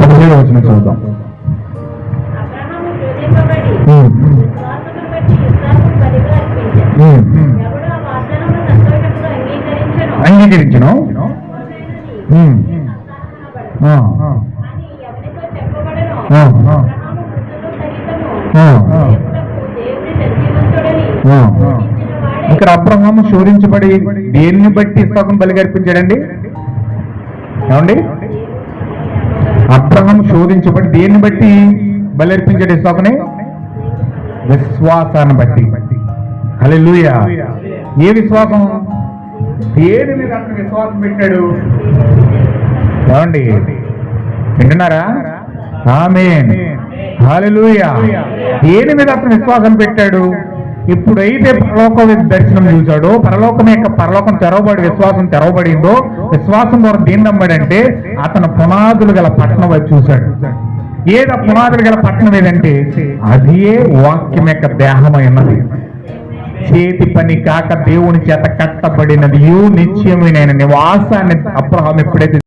17వ వచనం చదువుదాం. అబ్రహాము శోధింపబడి ఉమ్. విశ్వాసమును బట్టి ఇస్సాకును బలిగా అర్పించెను. ఎవడు ఆ వాగ్దానమును సంతోషముతో అంగీకరించును. ఉమ్. ఆ. అని ఎవరితో చెప్పబడెనో ఆ. అబ్రహాము మృతులు సహితము ఆ. దేవుని సజీవంతుడని ఆ. సూచించిన వాడే. ఇక్కడ అబ్రహాము శోధించబడి దేన్ని బట్టి ఇస్సాకును బలిగా అర్పించాడండి? ఏమండి? అబ్రహాము శోధించబడి దేన్ని బట్టి బలి అర్పించాడు ఇస్సాకుని? విశ్వాసాన్ని బట్టి. హల్లెలూయా. ఏ విశ్వాసం? దేని మీద అతను విశ్వాసం పెట్టాడు? ఏమండి వింటున్నారా? ఆమేన్. హల్లెలూయా. దేని మీద అతను విశ్వాసం పెట్టాడు? ఇప్పుడైతే పరలోక దర్శనం చూశాడో, పరలోకం తెరవబడి విశ్వాసం తెరవబడిందో, విశ్వాసం ద్వారా దేన్ని నమ్మాడంటే అతను పునాదులు గల పట్టణం వైపు చూశాడు. ఏదో పునాదులు గల పట్టణం ఏదంటే అదే వాక్యం యొక్క దేహమై ఉన్నది. చేతి పని కాక దేవుని చేత కట్టబడినది నిత్యమైన నివాసాన్ని అబ్రహాము ఎప్పుడైతే